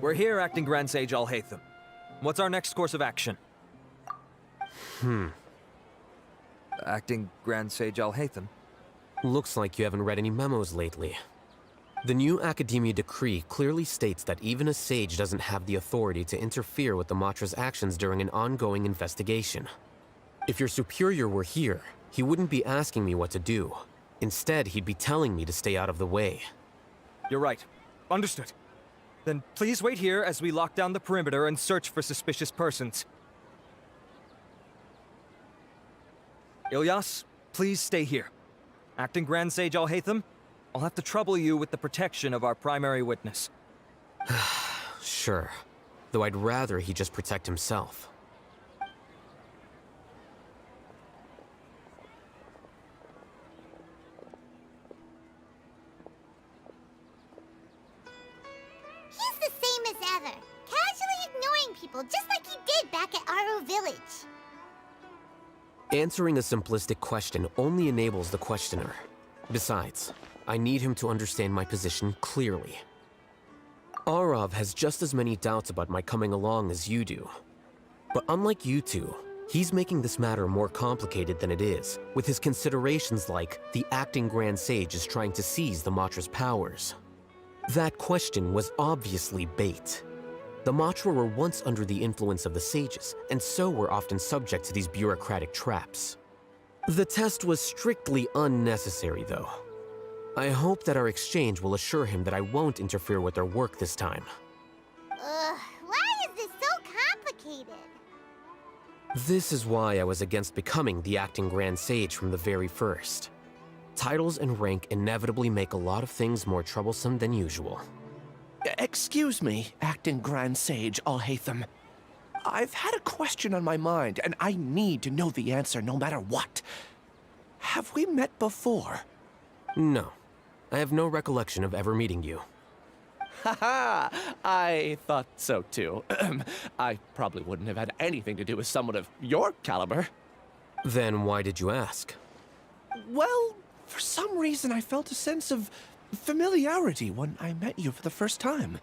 We're here, Acting Grand Sage Alhaitham. What's our next course of action? Acting Grand Sage Alhaitham? Looks like you haven't read any memos lately. The new Academia decree clearly states that even a sage doesn't have the authority to interfere with the Matra's actions during an ongoing investigation. If your superior were here, he wouldn't be asking me what to do. Instead, he'd be telling me to stay out of the way. You're right. Understood. Then please wait here as we lock down the perimeter and search for suspicious persons. Ilyas, please stay here. Acting Grand Sage Alhaitham, I'll have to trouble you with the protection of our primary witness. Sure. Though I'd rather he just protect himself. He's the same as ever, casually ignoring people just like he did back at Aro Village. Answering a simplistic question only enables the questioner. Besides, I need him to understand my position clearly. Arav has just as many doubts about my coming along as you do. But unlike you two, he's making this matter more complicated than it is, with his considerations like the acting Grand Sage is trying to seize the Matra's powers. That question was obviously bait. The Matra were once under the influence of the sages, and so were often subject to these bureaucratic traps. The test was strictly unnecessary, though. I hope that our exchange will assure him that I won't interfere with their work this time. Why is this so complicated? This is why I was against becoming the acting Grand Sage from the very first. Titles and rank inevitably make a lot of things more troublesome than usual. Excuse me, Acting Grand Sage Alhaitham. I've had a question on my mind, and I need to know the answer no matter what. Have we met before? No. I have no recollection of ever meeting you. Haha, I thought so too. I probably wouldn't have had anything to do with someone of your caliber. Then why did you ask? Well, for some reason I felt a sense of familiarity when I met you for the first time.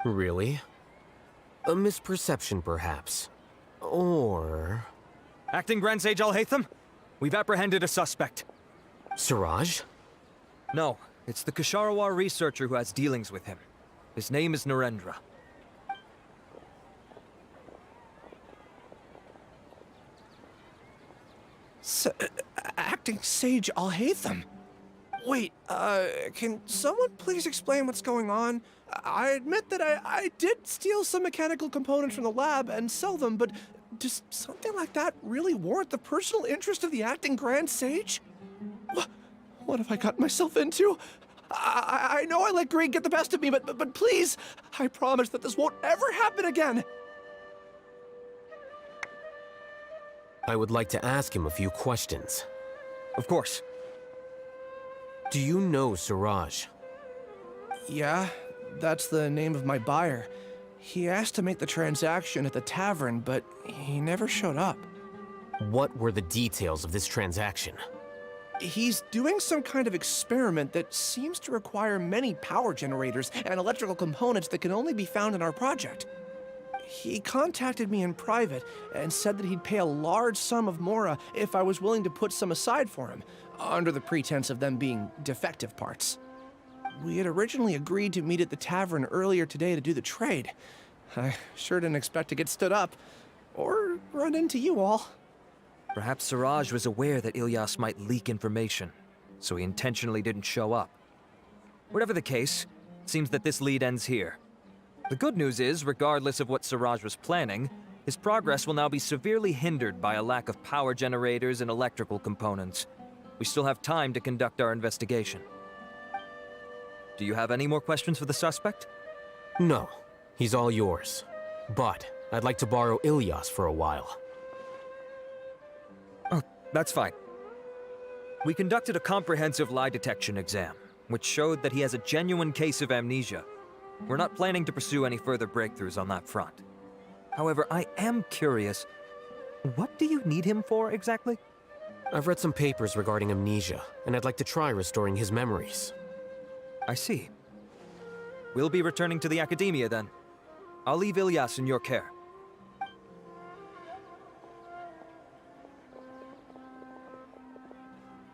Really? A misperception, perhaps. Or... Acting Grand Sage Alhaitham, we've apprehended a suspect. Siraj? No, it's the Ksharawar researcher who has dealings with him. His name is Narendra. Acting Sage Alhaitham? Wait, can someone please explain what's going on? I admit that I did steal some mechanical components from the lab and sell them, but does something like that really warrant the personal interest of the Acting Grand Sage? What have I gotten myself into? I know I let greed get the best of me, but please, I promise that this won't ever happen again. I would like to ask him a few questions. Of course. Do you know Siraj? Yeah, that's the name of my buyer. He asked to make the transaction at the tavern, but he never showed up. What were the details of this transaction? He's doing some kind of experiment that seems to require many power generators and electrical components that can only be found in our project. He contacted me in private and said that he'd pay a large sum of Mora if I was willing to put some aside for him, under the pretense of them being defective parts. We had originally agreed to meet at the tavern earlier today to do the trade. I sure didn't expect to get stood up, or run into you all. Perhaps Siraj was aware that Ilyas might leak information, so he intentionally didn't show up. Whatever the case, it seems that this lead ends here. The good news is, regardless of what Siraj was planning, his progress will now be severely hindered by a lack of power generators and electrical components. We still have time to conduct our investigation. Do you have any more questions for the suspect? No. He's all yours. But I'd like to borrow Ilyas for a while. Oh, that's fine. We conducted a comprehensive lie detection exam, which showed that he has a genuine case of amnesia. We're not planning to pursue any further breakthroughs on that front. However, I am curious, what do you need him for exactly? I've read some papers regarding amnesia, and I'd like to try restoring his memories. I see. We'll be returning to the Academia then. I'll leave Ilyas in your care.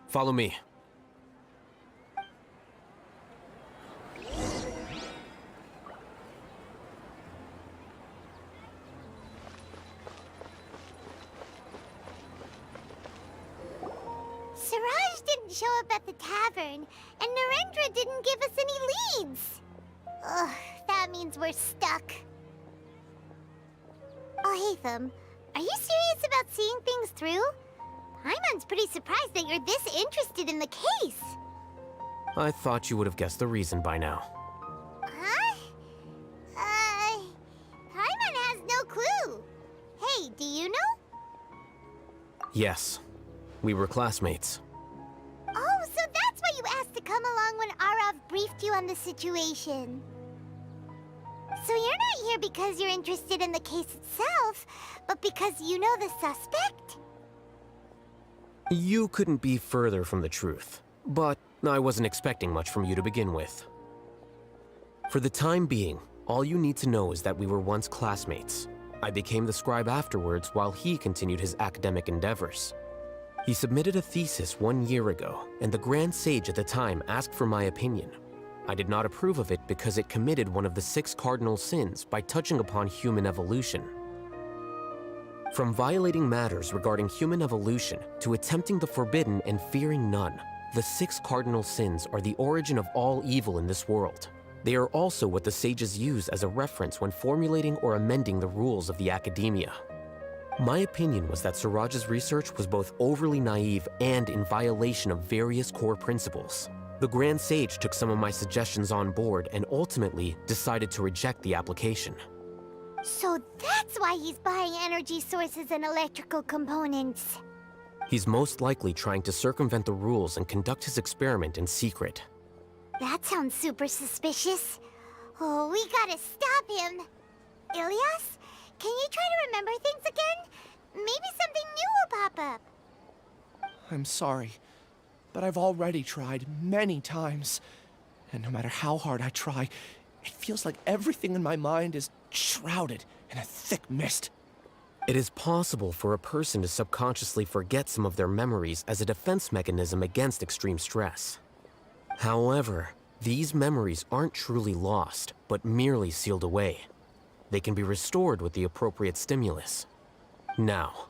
Follow me. Siraj didn't show up at the tavern, and Narendra didn't give us any leads. Ugh, that means we're stuck. Alhaitham, are you serious about seeing things through? Paimon's pretty surprised that you're this interested in the case. I thought you would have guessed the reason by now. Huh? Paimon has no clue. Hey, do you know? Yes, we were classmates. Oh, so that's why you asked to come along when Arav briefed you on the situation. So you're not here because you're interested in the case itself, but because you know the suspect? You couldn't be further from the truth, but I wasn't expecting much from you to begin with. For the time being, all you need to know is that we were once classmates. I became the scribe afterwards while he continued his academic endeavors. He submitted a thesis 1 year ago, and the Grand Sage at the time asked for my opinion. I did not approve of it because it committed one of the 6 cardinal sins by touching upon human evolution. From violating matters regarding human evolution to attempting the forbidden and fearing none, the 6 cardinal sins are the origin of all evil in this world. They are also what the sages use as a reference when formulating or amending the rules of the Academia. My opinion was that Siraj's research was both overly naive and in violation of various core principles. The Grand Sage took some of my suggestions on board and ultimately decided to reject the application. So that's why he's buying energy sources and electrical components. He's most likely trying to circumvent the rules and conduct his experiment in secret. That sounds super suspicious. Oh, we gotta stop him. Ilyas, can you try to remember things again? Maybe something new will pop up. I'm sorry, but I've already tried many times. And no matter how hard I try, it feels like everything in my mind is shrouded in a thick mist. It is possible for a person to subconsciously forget some of their memories as a defense mechanism against extreme stress. However, these memories aren't truly lost, but merely sealed away. They can be restored with the appropriate stimulus. Now,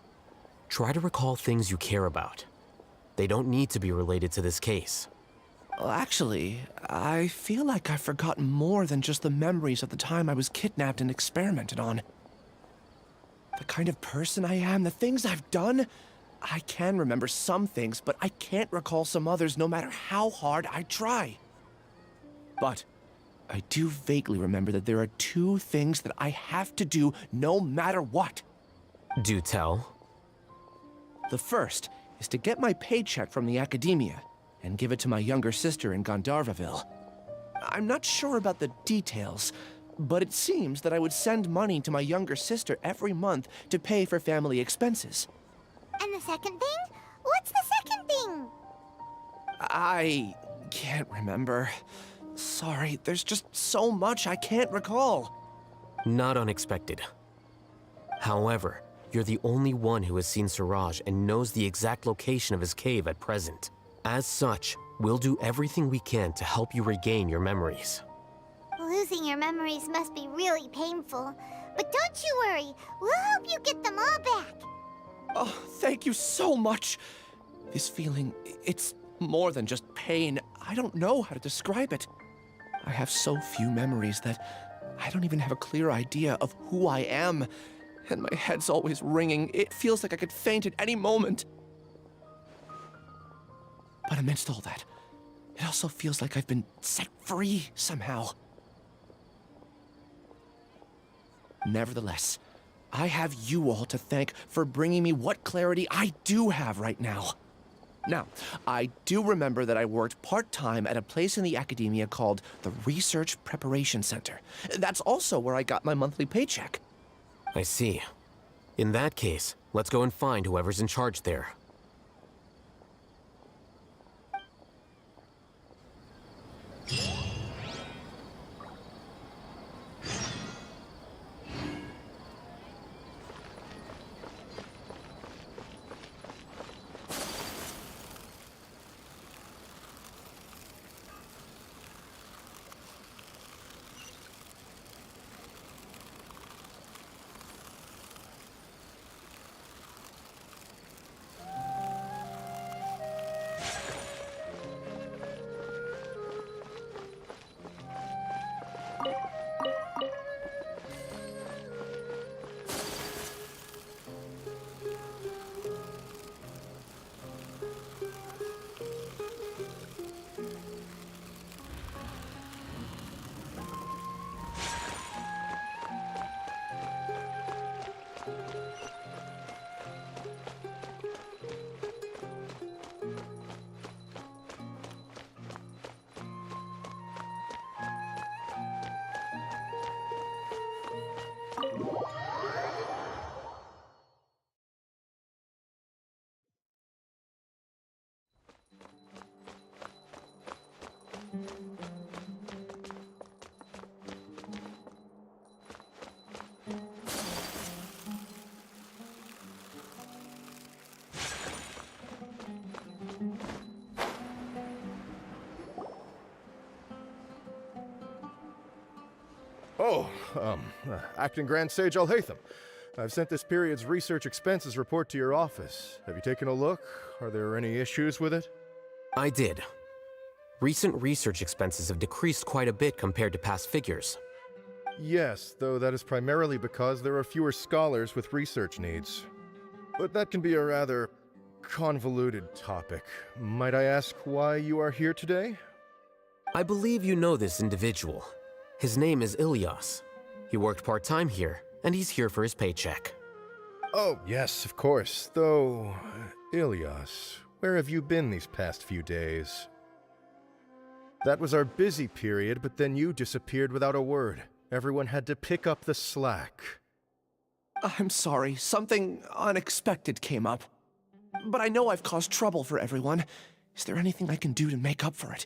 try to recall things you care about. They don't need to be related to this case. Well, actually, I feel like I've forgotten more than just the memories of the time I was kidnapped and experimented on. The kind of person I am, the things I've done, I can remember some things, but I can't recall some others no matter how hard I try. But I do vaguely remember that there are 2 things that I have to do no matter what. Do tell. The first is to get my paycheck from the Academia and give it to my younger sister in Gandharvaville. I'm not sure about the details, but it seems that I would send money to my younger sister every month to pay for family expenses. And the second thing? What's the second thing? I can't remember. Sorry, there's just so much I can't recall. Not unexpected. However, you're the only one who has seen Siraj and knows the exact location of his cave at present. As such, we'll do everything we can to help you regain your memories. Losing your memories must be really painful. But don't you worry, we'll help you get them all back. Oh, thank you so much. This feeling, it's more than just pain. I don't know how to describe it. I have so few memories that I don't even have a clear idea of who I am. And my head's always ringing. It feels like I could faint at any moment. But amidst all that, it also feels like I've been set free somehow. Nevertheless, I have you all to thank for bringing me what clarity I do have right now. Now, I do remember that I worked part-time at a place in the Academia called the Research Preparation Center. That's also where I got my monthly paycheck. I see. In that case, let's go and find whoever's in charge there. Oh, Acting Grand Sage Alhaitham. I've sent this period's research expenses report to your office. Have you taken a look? Are there any issues with it? I did. Recent research expenses have decreased quite a bit compared to past figures. Yes, though that is primarily because there are fewer scholars with research needs. But that can be a rather convoluted topic. Might I ask why you are here today? I believe you know this individual. His name is Ilyas. He worked part-time here, and he's here for his paycheck. Oh, yes, of course. Though, Ilyas, where have you been these past few days? That was our busy period, but then you disappeared without a word. Everyone had to pick up the slack. I'm sorry, something unexpected came up. But I know I've caused trouble for everyone. Is there anything I can do to make up for it?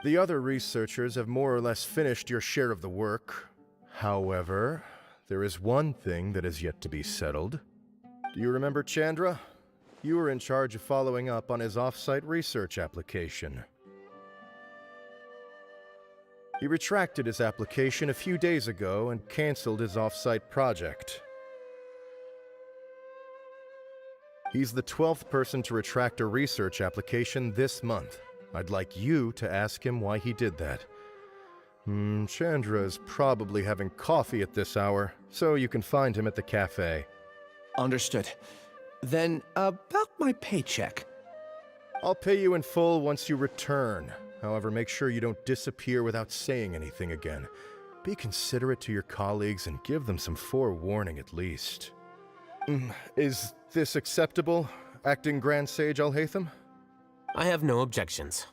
The other researchers have more or less finished your share of the work. However, there is one thing that is yet to be settled. Do you remember Chandra? You were in charge of following up on his off-site research application. He retracted his application a few days ago and canceled his off-site project. He's the 12th person to retract a research application this month. I'd like you to ask him why he did that. Chandra is probably having coffee at this hour, so you can find him at the cafe. Understood. Then, about my paycheck. I'll pay you in full once you return. However, make sure you don't disappear without saying anything again. Be considerate to your colleagues and give them some forewarning at least. Is this acceptable, Acting Grand Sage Alhaitham? I have no objections.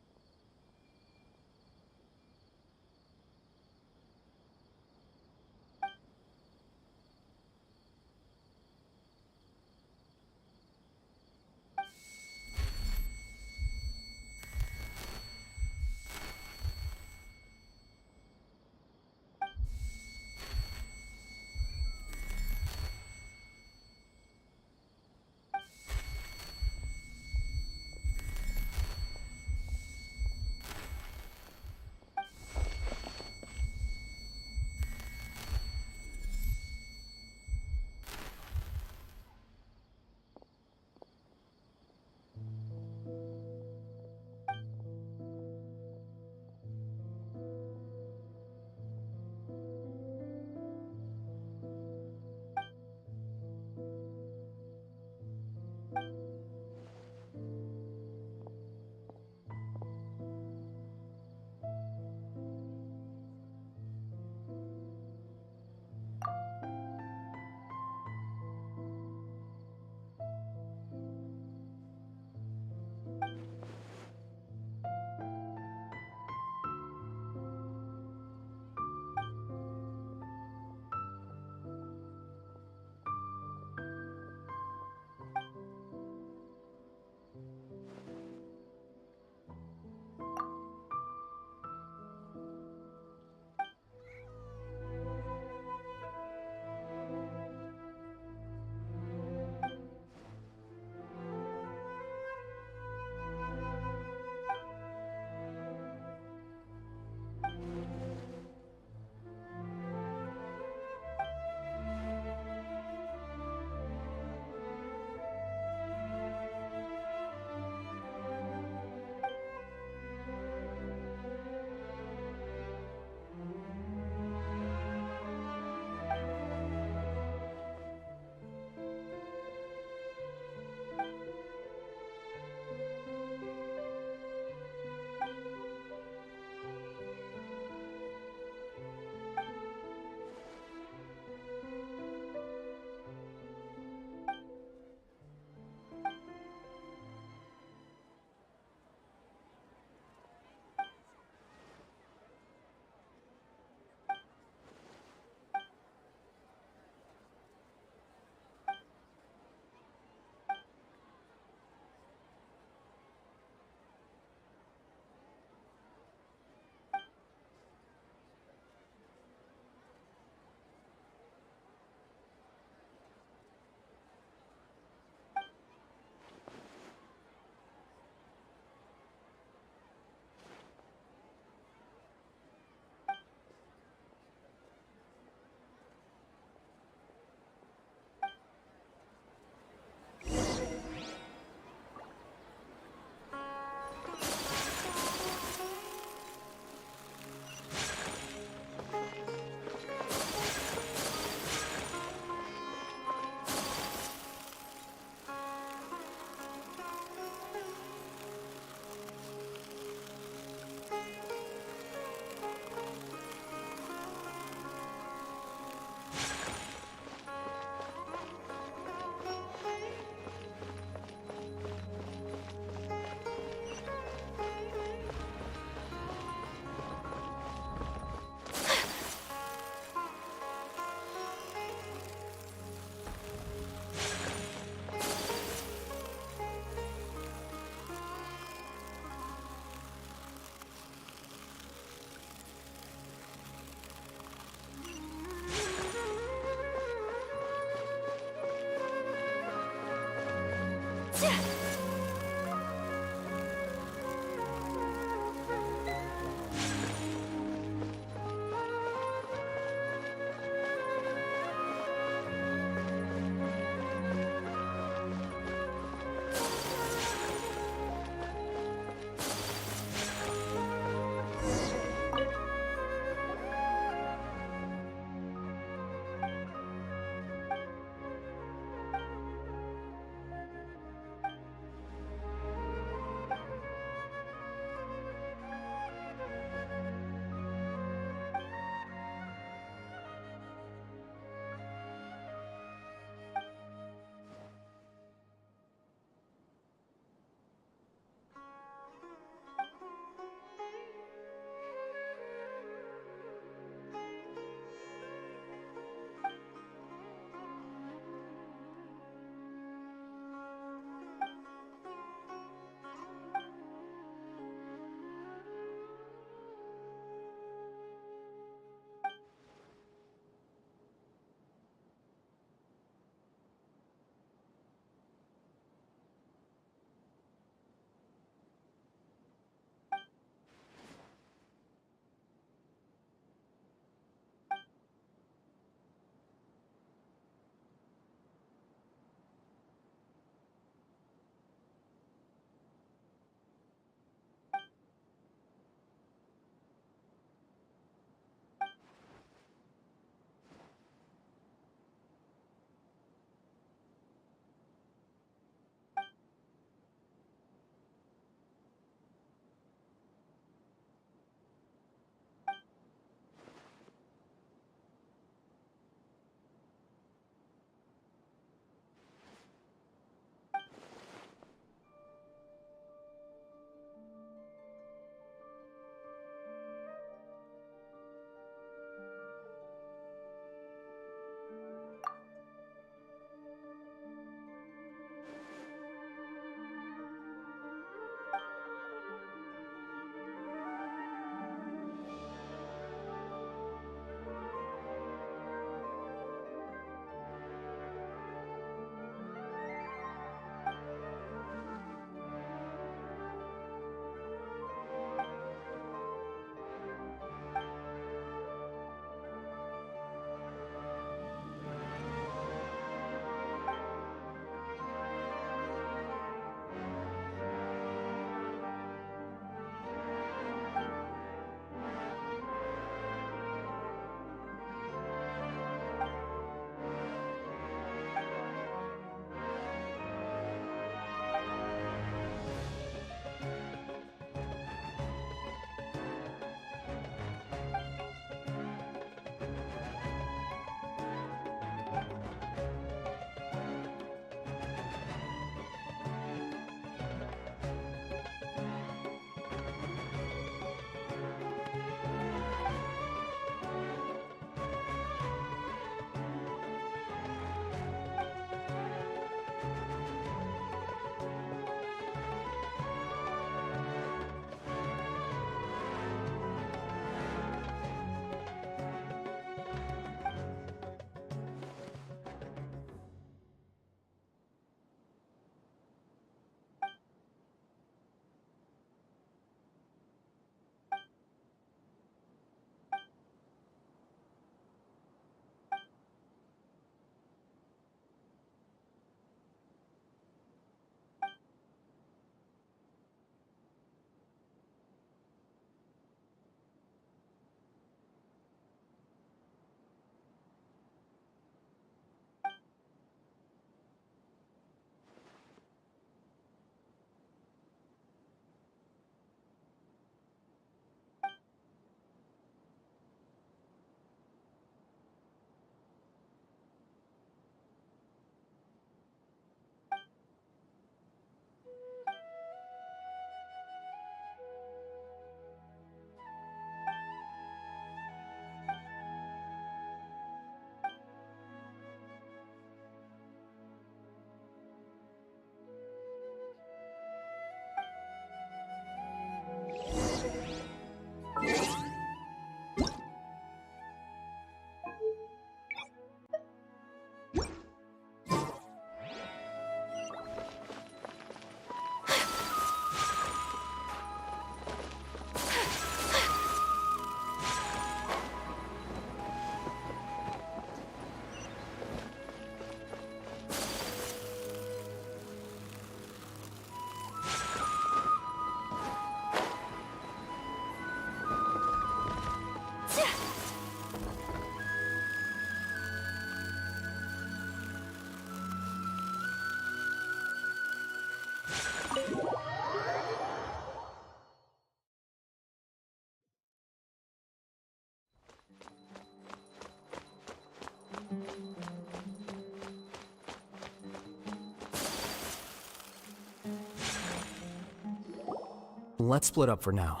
Let's split up for now.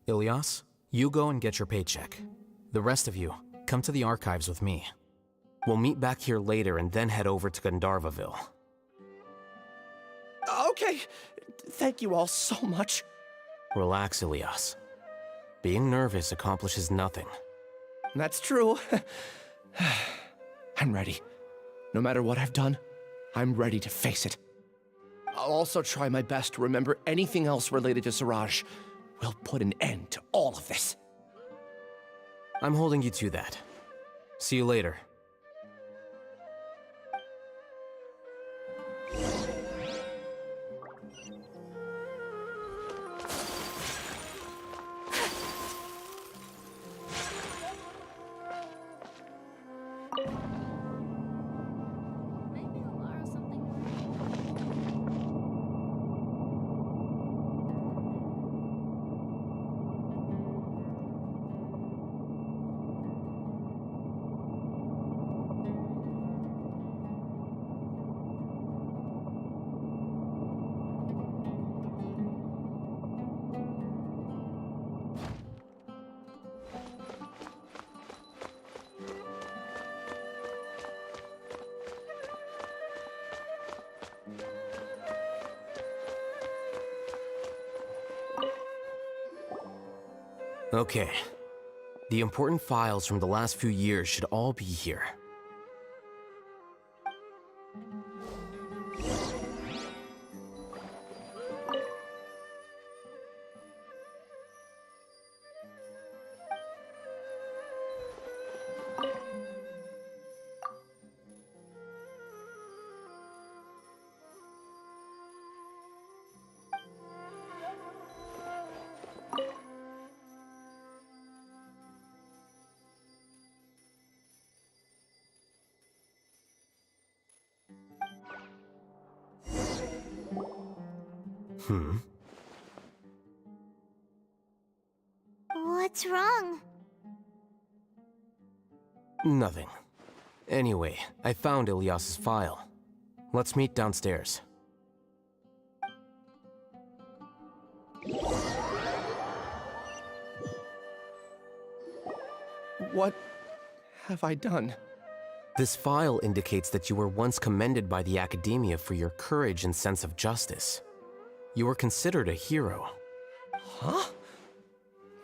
Ilyas, you go and get your paycheck. The rest of you, come to the archives with me. We'll meet back here later and then head over to Gandharvaville. Okay. Thank you all so much. Relax, Ilyas. Being nervous accomplishes nothing. That's true. I'm ready. No matter what I've done, I'm ready to face it. I'll also try my best to remember anything else related to Siraj. We'll put an end to all of this. I'm holding you to that. See you later. Okay. The important files from the last few years should all be here. What's wrong? Nothing. Anyway, I found Ilyas's file. Let's meet downstairs. What have I done? This file indicates that you were once commended by the Academia for your courage and sense of justice. You were considered a hero. Huh?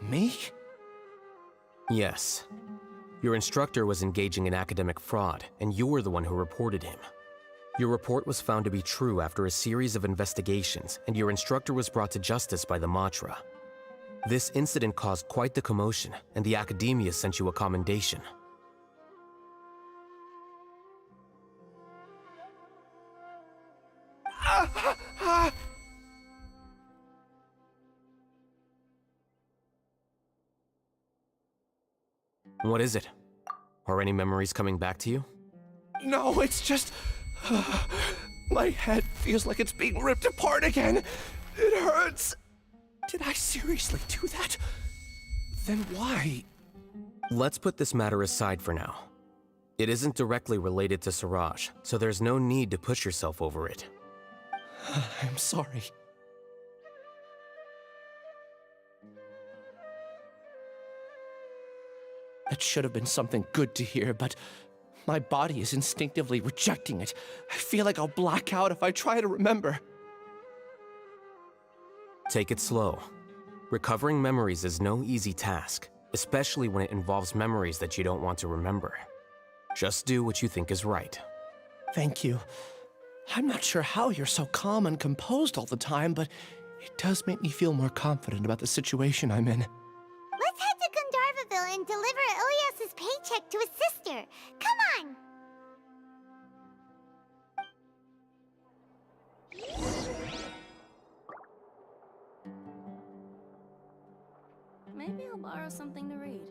Me? Yes. Your instructor was engaging in academic fraud, and you were the one who reported him. Your report was found to be true after a series of investigations, and your instructor was brought to justice by the Matra. This incident caused quite the commotion, and the Academia sent you a commendation. What is it? Are any memories coming back to you? No, it's just... my head feels like it's being ripped apart again. It hurts. Did I seriously do that? Then why? Let's put this matter aside for now. It isn't directly related to Siraj, so there's no need to push yourself over it. I'm sorry. That should have been something good to hear, but my body is instinctively rejecting it. I feel like I'll black out if I try to remember. Take it slow. Recovering memories is no easy task, especially when it involves memories that you don't want to remember. Just do what you think is right. Thank you. I'm not sure how you're so calm and composed all the time, but it does make me feel more confident about the situation I'm in. Let's head to Gandharvaville and deliver Ilyas's paycheck to his sister. Come on! Maybe I'll borrow something to read.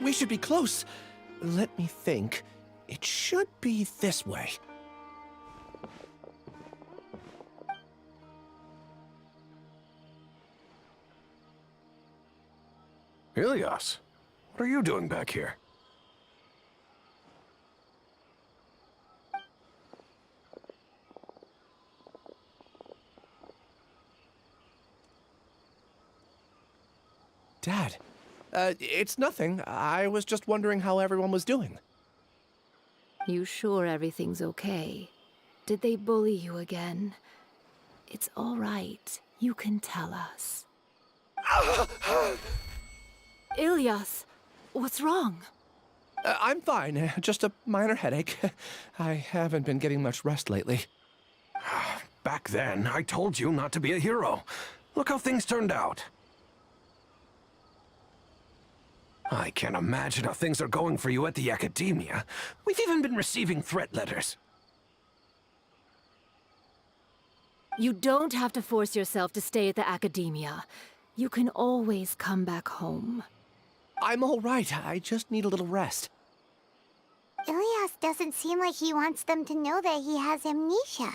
We should be close. Let me think. It should be this way. Ilias, what are you doing back here? Dad, it's nothing. I was just wondering how everyone was doing. You sure everything's okay? Did they bully you again? It's all right. You can tell us. Ilyas, what's wrong? I'm fine. Just a minor headache. I haven't been getting much rest lately. Back then, I told you not to be a hero. Look how things turned out. I can't imagine how things are going for you at the Academia. We've even been receiving threat letters. You don't have to force yourself to stay at the Academia. You can always come back home. I'm all right. I just need a little rest. Ilias doesn't seem like he wants them to know that he has amnesia.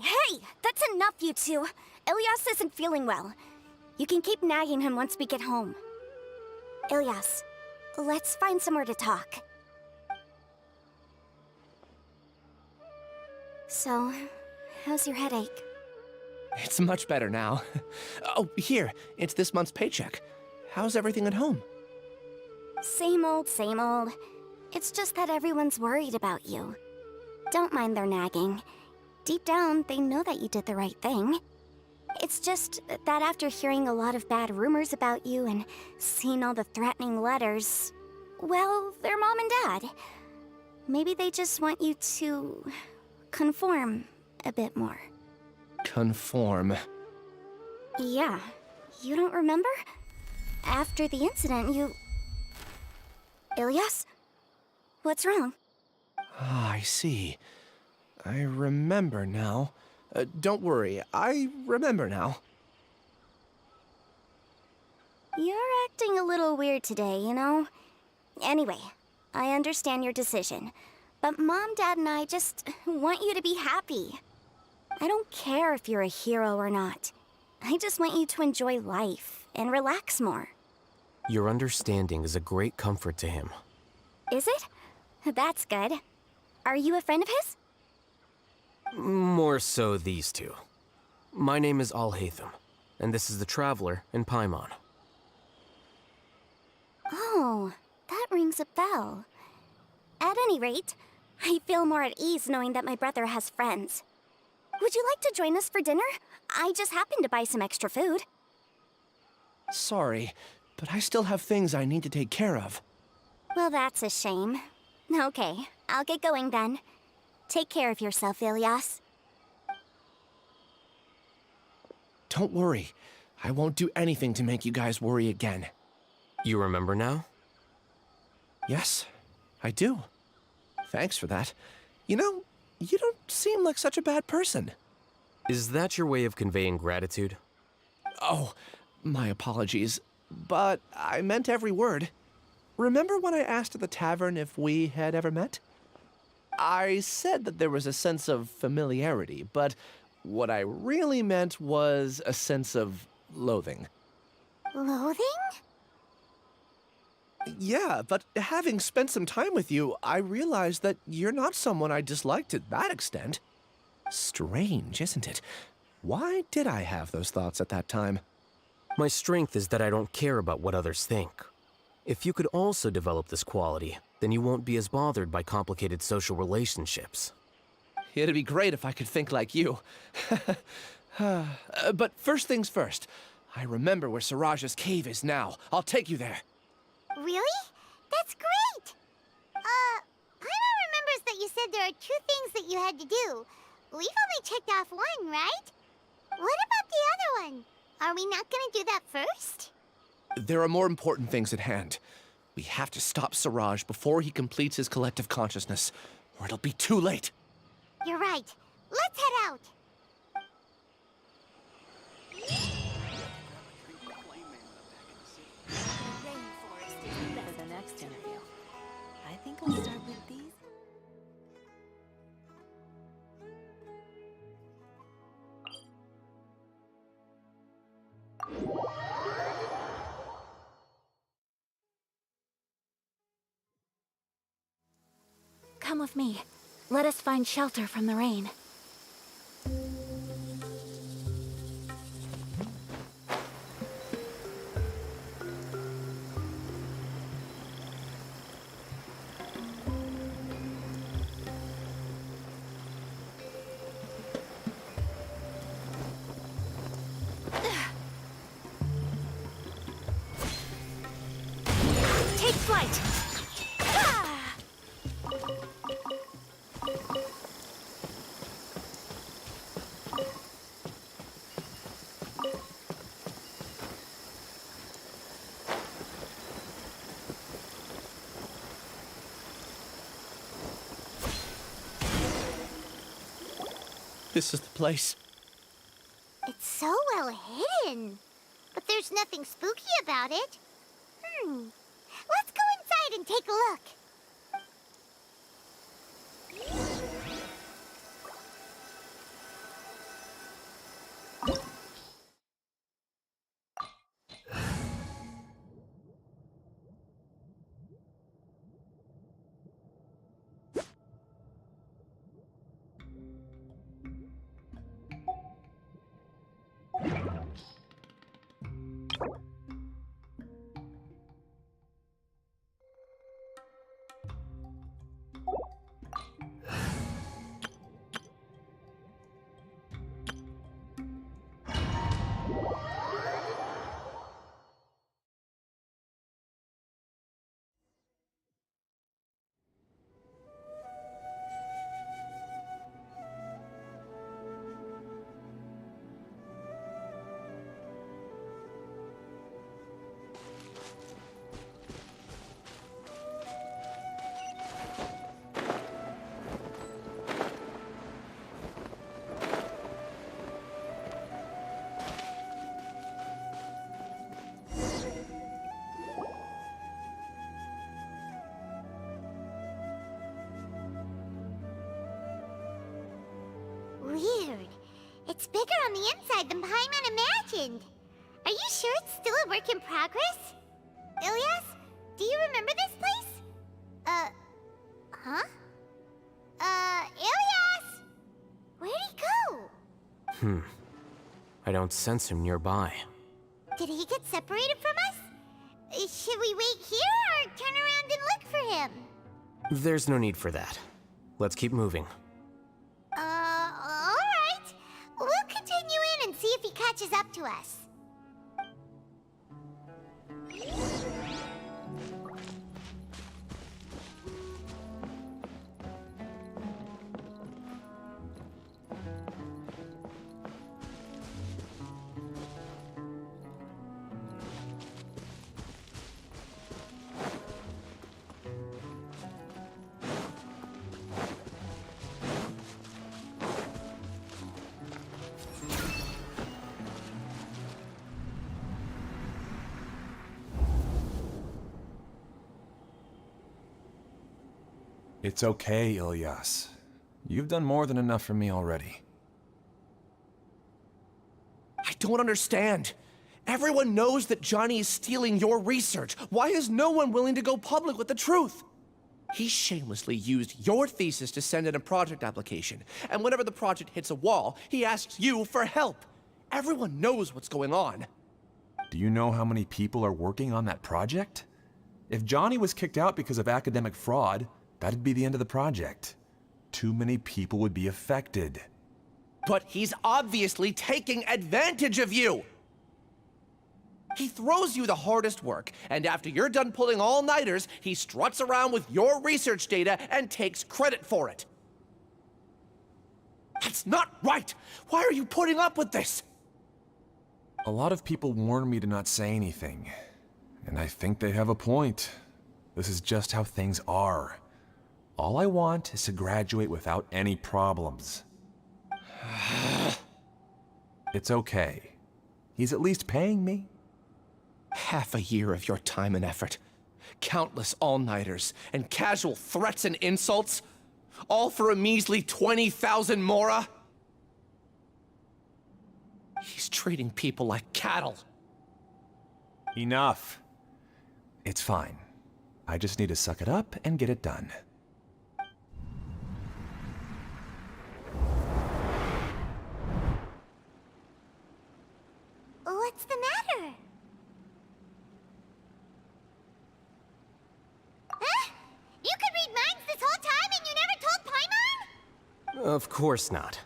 Hey! That's enough, you two! Ilias isn't feeling well. You can keep nagging him once we get home. Ilias, let's find somewhere to talk. So, how's your headache? It's much better now. Oh, here. It's this month's paycheck. How's everything at home? Same old, same old. It's just that everyone's worried about you. Don't mind their nagging. Deep down, they know that you did the right thing. It's just that after hearing a lot of bad rumors about you and seeing all the threatening letters, well, they're mom and dad. Maybe they just want you to conform a bit more. Conform. Yeah. You don't remember? After the incident, you... Ilias? What's wrong? Ah, I see. I remember now. Don't worry, I remember now. You're acting a little weird today, you know? Anyway, I understand your decision. But Mom, Dad, and I just want you to be happy. I don't care if you're a hero or not. I just want you to enjoy life and relax more. Your understanding is a great comfort to him. Is it? That's good. Are you a friend of his? More so these two. My name is Alhaitham, and this is the Traveler in Paimon. Oh, that rings a bell. At any rate, I feel more at ease knowing that my brother has friends. Would you like to join us for dinner? I just happened to buy some extra food. Sorry, but I still have things I need to take care of. Well, that's a shame. Okay, I'll get going then. Take care of yourself, Ilias. Don't worry. I won't do anything to make you guys worry again. You remember now? Yes, I do. Thanks for that. You know, you don't seem like such a bad person. Is that your way of conveying gratitude? Oh, my apologies. But I meant every word. Remember when I asked at the tavern if we had ever met? I said that there was a sense of familiarity, but what I really meant was a sense of loathing. Loathing? Yeah, but having spent some time with you, I realized that you're not someone I dislike to that extent. Strange, isn't it? Why did I have those thoughts at that time? My strength is that I don't care about what others think. If you could also develop this quality, then you won't be as bothered by complicated social relationships. It'd be great if I could think like you. But first things first, I remember where Siraj's cave is now. I'll take you there. Really? That's great! Paimon remembers that you said there are 2 things that you had to do. We've only checked off 1, right? What about the other one? Are we not gonna do that first? There are more important things at hand. We have to stop Siraj before he completes his collective consciousness, or it'll be too late. You're right. Let's head out. For the next interview, I think I'll start with these. Come with me. Let us find shelter from the rain. Take flight! Ah! This is the place. It's so well hidden. But there's nothing spooky about it. Let's go inside and take a look. Weird. It's bigger on the inside than Paimon imagined. Are you sure it's still a work in progress? Ilyas, do you remember this place? Huh? Ilyas! Where'd he go? I don't sense him nearby. Did he get separated from us? Should we wait here or turn around and look for him? There's no need for that. Let's keep moving. Alright. We'll continue in and see if he catches up to us. It's okay, Ilyas. You've done more than enough for me already. I don't understand. Everyone knows that Johnny is stealing your research. Why is no one willing to go public with the truth? He shamelessly used your thesis to send in a project application, and whenever the project hits a wall, he asks you for help. Everyone knows what's going on. Do you know how many people are working on that project? If Johnny was kicked out because of academic fraud, that'd be the end of the project. Too many people would be affected. But he's obviously taking advantage of you! He throws you the hardest work, and after you're done pulling all-nighters, he struts around with your research data and takes credit for it. That's not right! Why are you putting up with this? A lot of people warn me to not say anything, and I think they have a point. This is just how things are. All I want is to graduate without any problems. It's okay. He's at least paying me. Half a year of your time and effort, countless all-nighters, and casual threats and insults, all for a measly 20,000 mora? He's treating people like cattle. Enough. It's fine. I just need to suck it up and get it done. What's the matter? Huh? You could read minds this whole time and you never told Paimon? Of course not.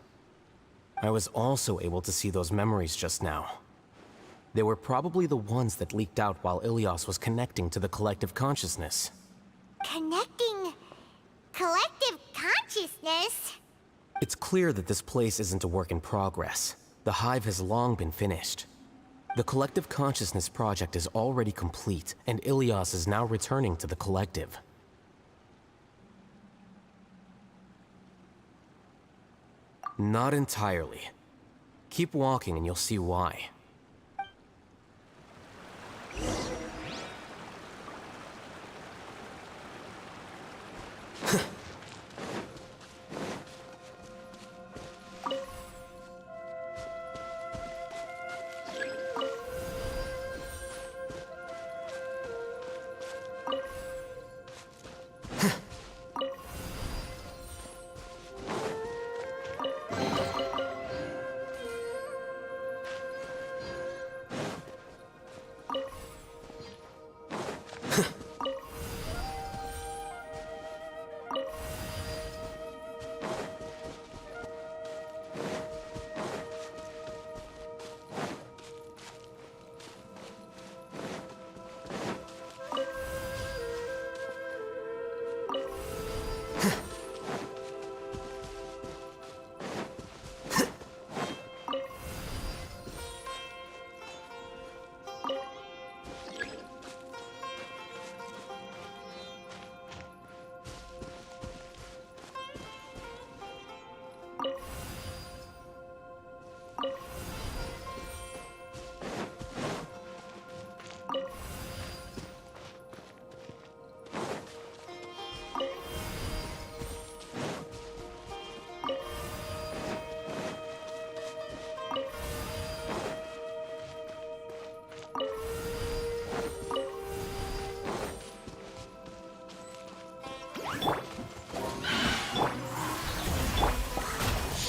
I was also able to see those memories just now. They were probably the ones that leaked out while Ilias was connecting to the collective consciousness. Connecting collective consciousness? It's clear that this place isn't a work in progress. The hive has long been finished. The collective consciousness project is already complete, and Ilias is now returning to the collective. Not entirely. Keep walking and you'll see why.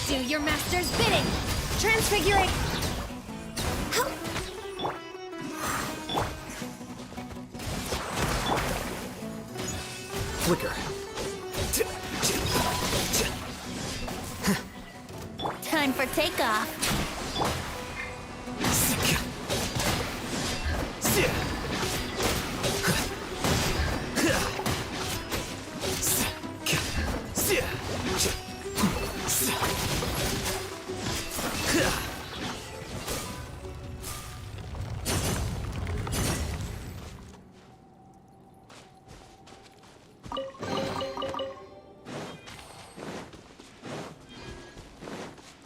Do your master's bidding! Transfiguring! Flicker. Time for takeoff!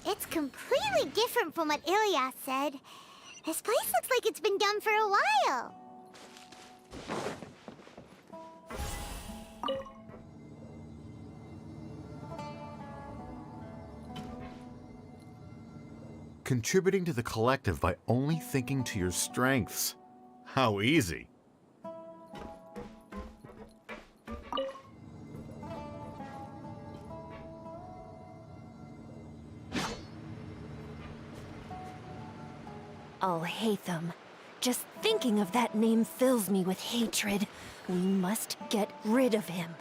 It's completely different from what Ilias said. This place looks like it's been done for a while. Contributing to the collective by only thinking to your strengths. How easy. Alhaitham. Just thinking of that name fills me with hatred. We must get rid of him.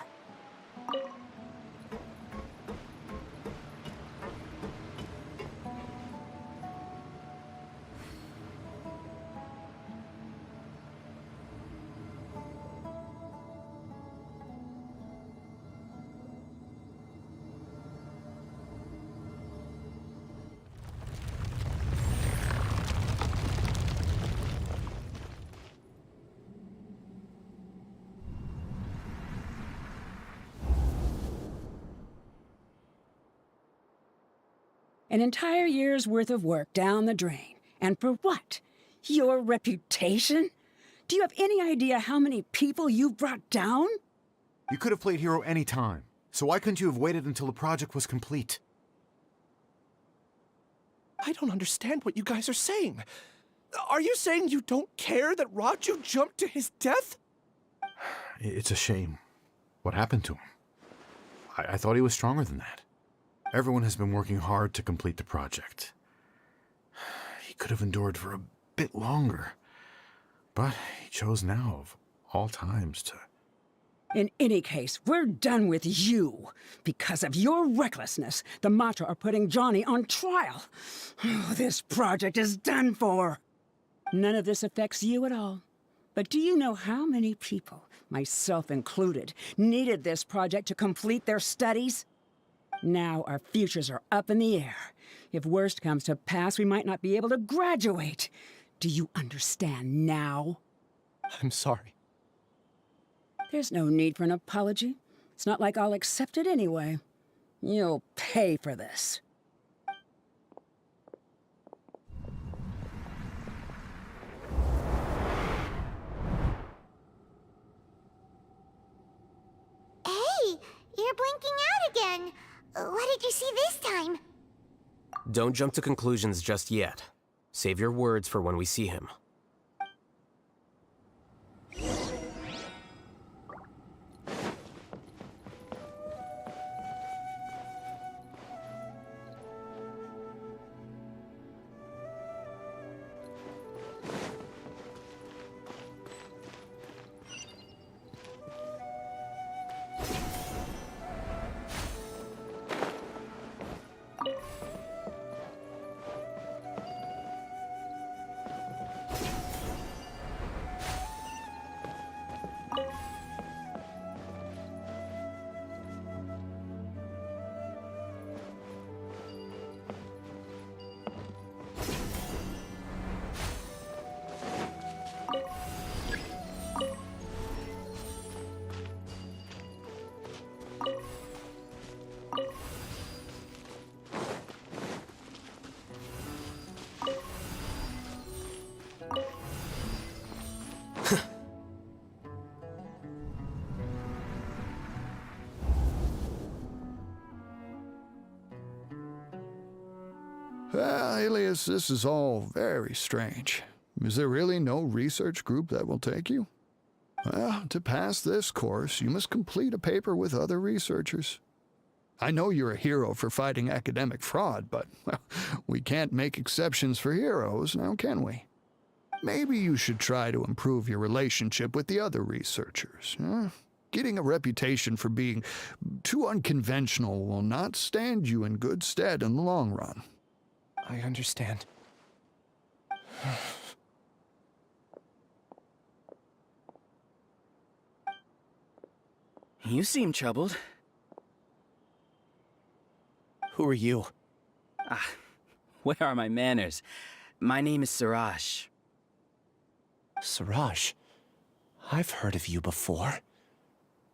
An entire year's worth of work down the drain. And for what? Your reputation? Do you have any idea how many people you've brought down? You could have played hero any time, so why couldn't you have waited until the project was complete? I don't understand what you guys are saying. Are you saying you don't care that Raju jumped to his death? It's a shame. What happened to him? I thought he was stronger than that. Everyone has been working hard to complete the project. He could have endured for a bit longer, but he chose now, of all times, to... In any case, we're done with you. Because of your recklessness, the Matra are putting Johnny on trial. This project is done for. None of this affects you at all. But do you know how many people, myself included, needed this project to complete their studies? Now our futures are up in the air. If worst comes to pass, we might not be able to graduate. Do you understand now? I'm sorry. There's no need for an apology. It's not like I'll accept it anyway. You'll pay for this. Hey, you're blinking out again. What did you see this time? Don't jump to conclusions just yet. Save your words for when we see him. Well, Alias, this is all very strange. Is there really no research group that will take you? Well, to pass this course, you must complete a paper with other researchers. I know you're a hero for fighting academic fraud, but well, we can't make exceptions for heroes, now can we? Maybe you should try to improve your relationship with the other researchers. Getting a reputation for being too unconventional will not stand you in good stead in the long run. I understand. You seem troubled. Who are you? Where are my manners? My name is Siraj. Siraj? I've heard of you before.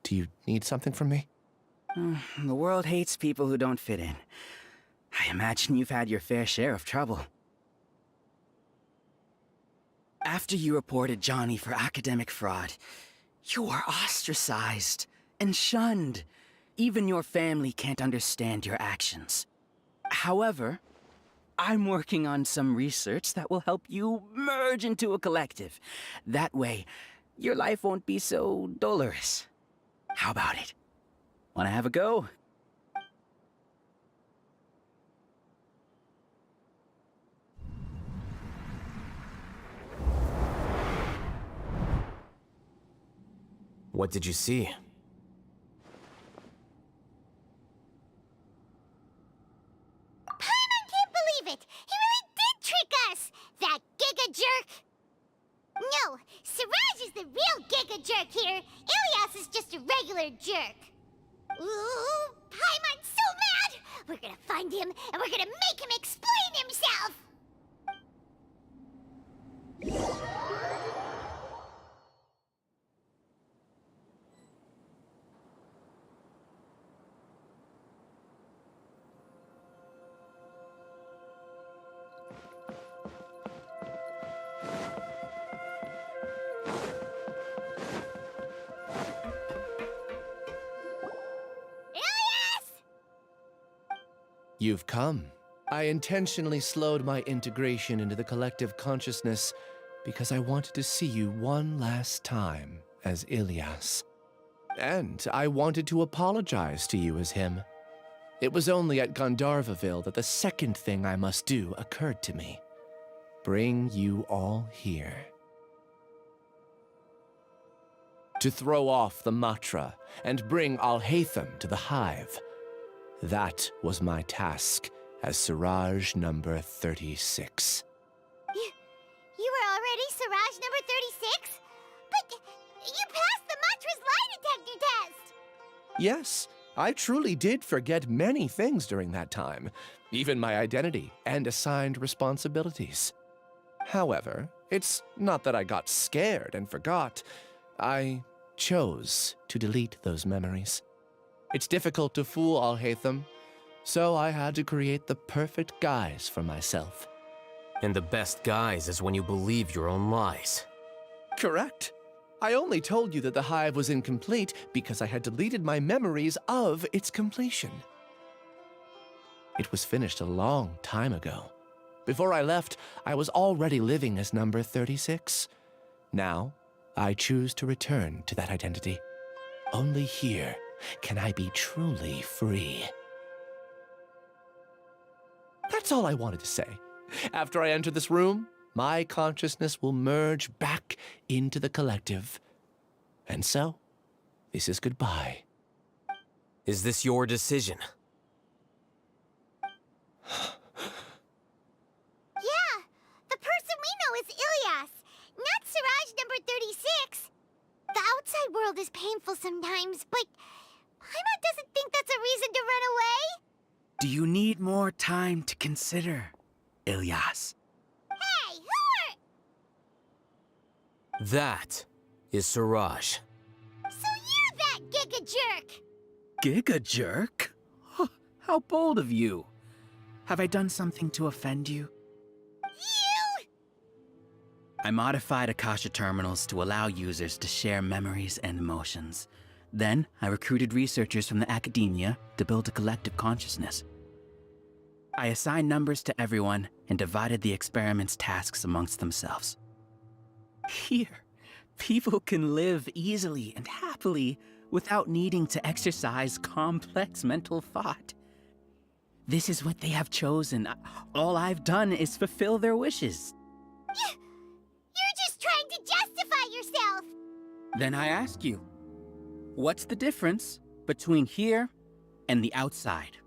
Do you need something from me? The world hates people who don't fit in. I imagine you've had your fair share of trouble. After you reported Johnny for academic fraud, you were ostracized and shunned. Even your family can't understand your actions. However, I'm working on some research that will help you merge into a collective. That way, your life won't be so dolorous. How about it? Wanna have a go? What did you see? Paimon can't believe it! He really did trick us! That giga jerk! No, Siraj is the real giga jerk here. Ilias is just a regular jerk. Ooh, Paimon's so mad! We're gonna find him, and we're gonna make him explain himself! You've come. I intentionally slowed my integration into the collective consciousness because I wanted to see you one last time as Ilyas. And I wanted to apologize to you as him. It was only at Gandharvaville that the second thing I must do occurred to me. Bring you all here. To throw off the Matra and bring Alhaitham to the Hive. That was my task as Siraj number 36. You were already Siraj number 36? But you passed the Matra's lie detector test! Yes, I truly did forget many things during that time, even my identity and assigned responsibilities. However, it's not that I got scared and forgot. I chose to delete those memories. It's difficult to fool Alhaitham, so I had to create the perfect guise for myself. And the best guise is when you believe your own lies. Correct. I only told you that the Hive was incomplete because I had deleted my memories of its completion. It was finished a long time ago. Before I left, I was already living as number 36. Now, I choose to return to that identity. Only here can I be truly free. That's all I wanted to say. After I enter this room, my consciousness will merge back into the collective. And so, this is goodbye. Is this your decision? Yeah, the person we know is Ilyas, not Siraj number 36. The outside world is painful sometimes, but Paimon doesn't think that's a reason to run away. Do you need more time to consider, Ilyas? Hey, who are... That is Siraj. So you're that giga jerk! Giga jerk? Huh, how bold of you. Have I done something to offend you? You! I modified Akasha terminals to allow users to share memories and emotions. Then, I recruited researchers from the academia to build a collective consciousness. I assigned numbers to everyone and divided the experiment's tasks amongst themselves. Here, people can live easily and happily without needing to exercise complex mental thought. This is what they have chosen. All I've done is fulfill their wishes. You're just trying to justify yourself! Then I ask you, what's the difference between here and the outside?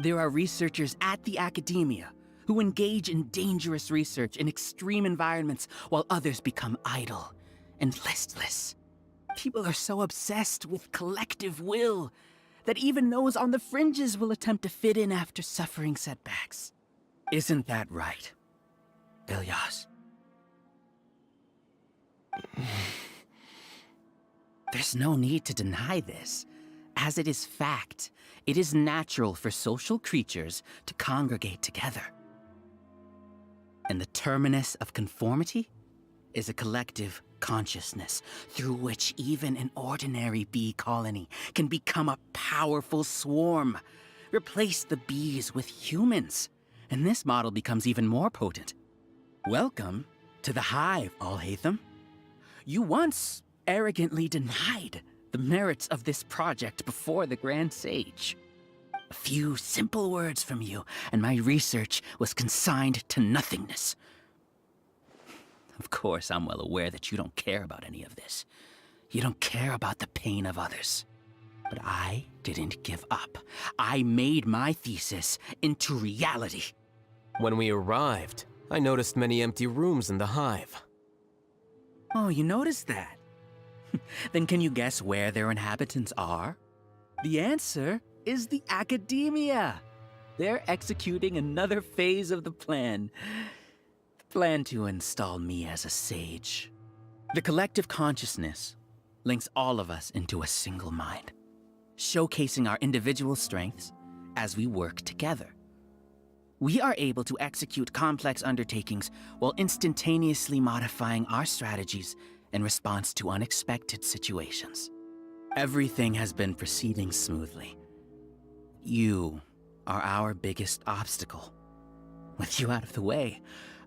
There are researchers at the academia who engage in dangerous research in extreme environments while others become idle and listless. People are so obsessed with collective will that even those on the fringes will attempt to fit in after suffering setbacks. Isn't that right, Ilyas? There's no need to deny this, as it is fact. It is natural for social creatures to congregate together. And the terminus of conformity is a collective consciousness through which even an ordinary bee colony can become a powerful swarm. Replace the bees with humans, and this model becomes even more potent. Welcome to the Hive, Alhaitham. You once arrogantly denied the merits of this project before the Grand Sage. A few simple words from you, and my research was consigned to nothingness. Of course, I'm well aware that you don't care about any of this. You don't care about the pain of others. But I didn't give up. I made my thesis into reality. When we arrived, I noticed many empty rooms in the Hive. Oh, you noticed that? Then can you guess where their inhabitants are? The answer is the academia. They're executing another phase of the plan. The plan to install me as a sage. The collective consciousness links all of us into a single mind, showcasing our individual strengths as we work together. We are able to execute complex undertakings while instantaneously modifying our strategies in response to unexpected situations. Everything has been proceeding smoothly. You are our biggest obstacle. With you out of the way,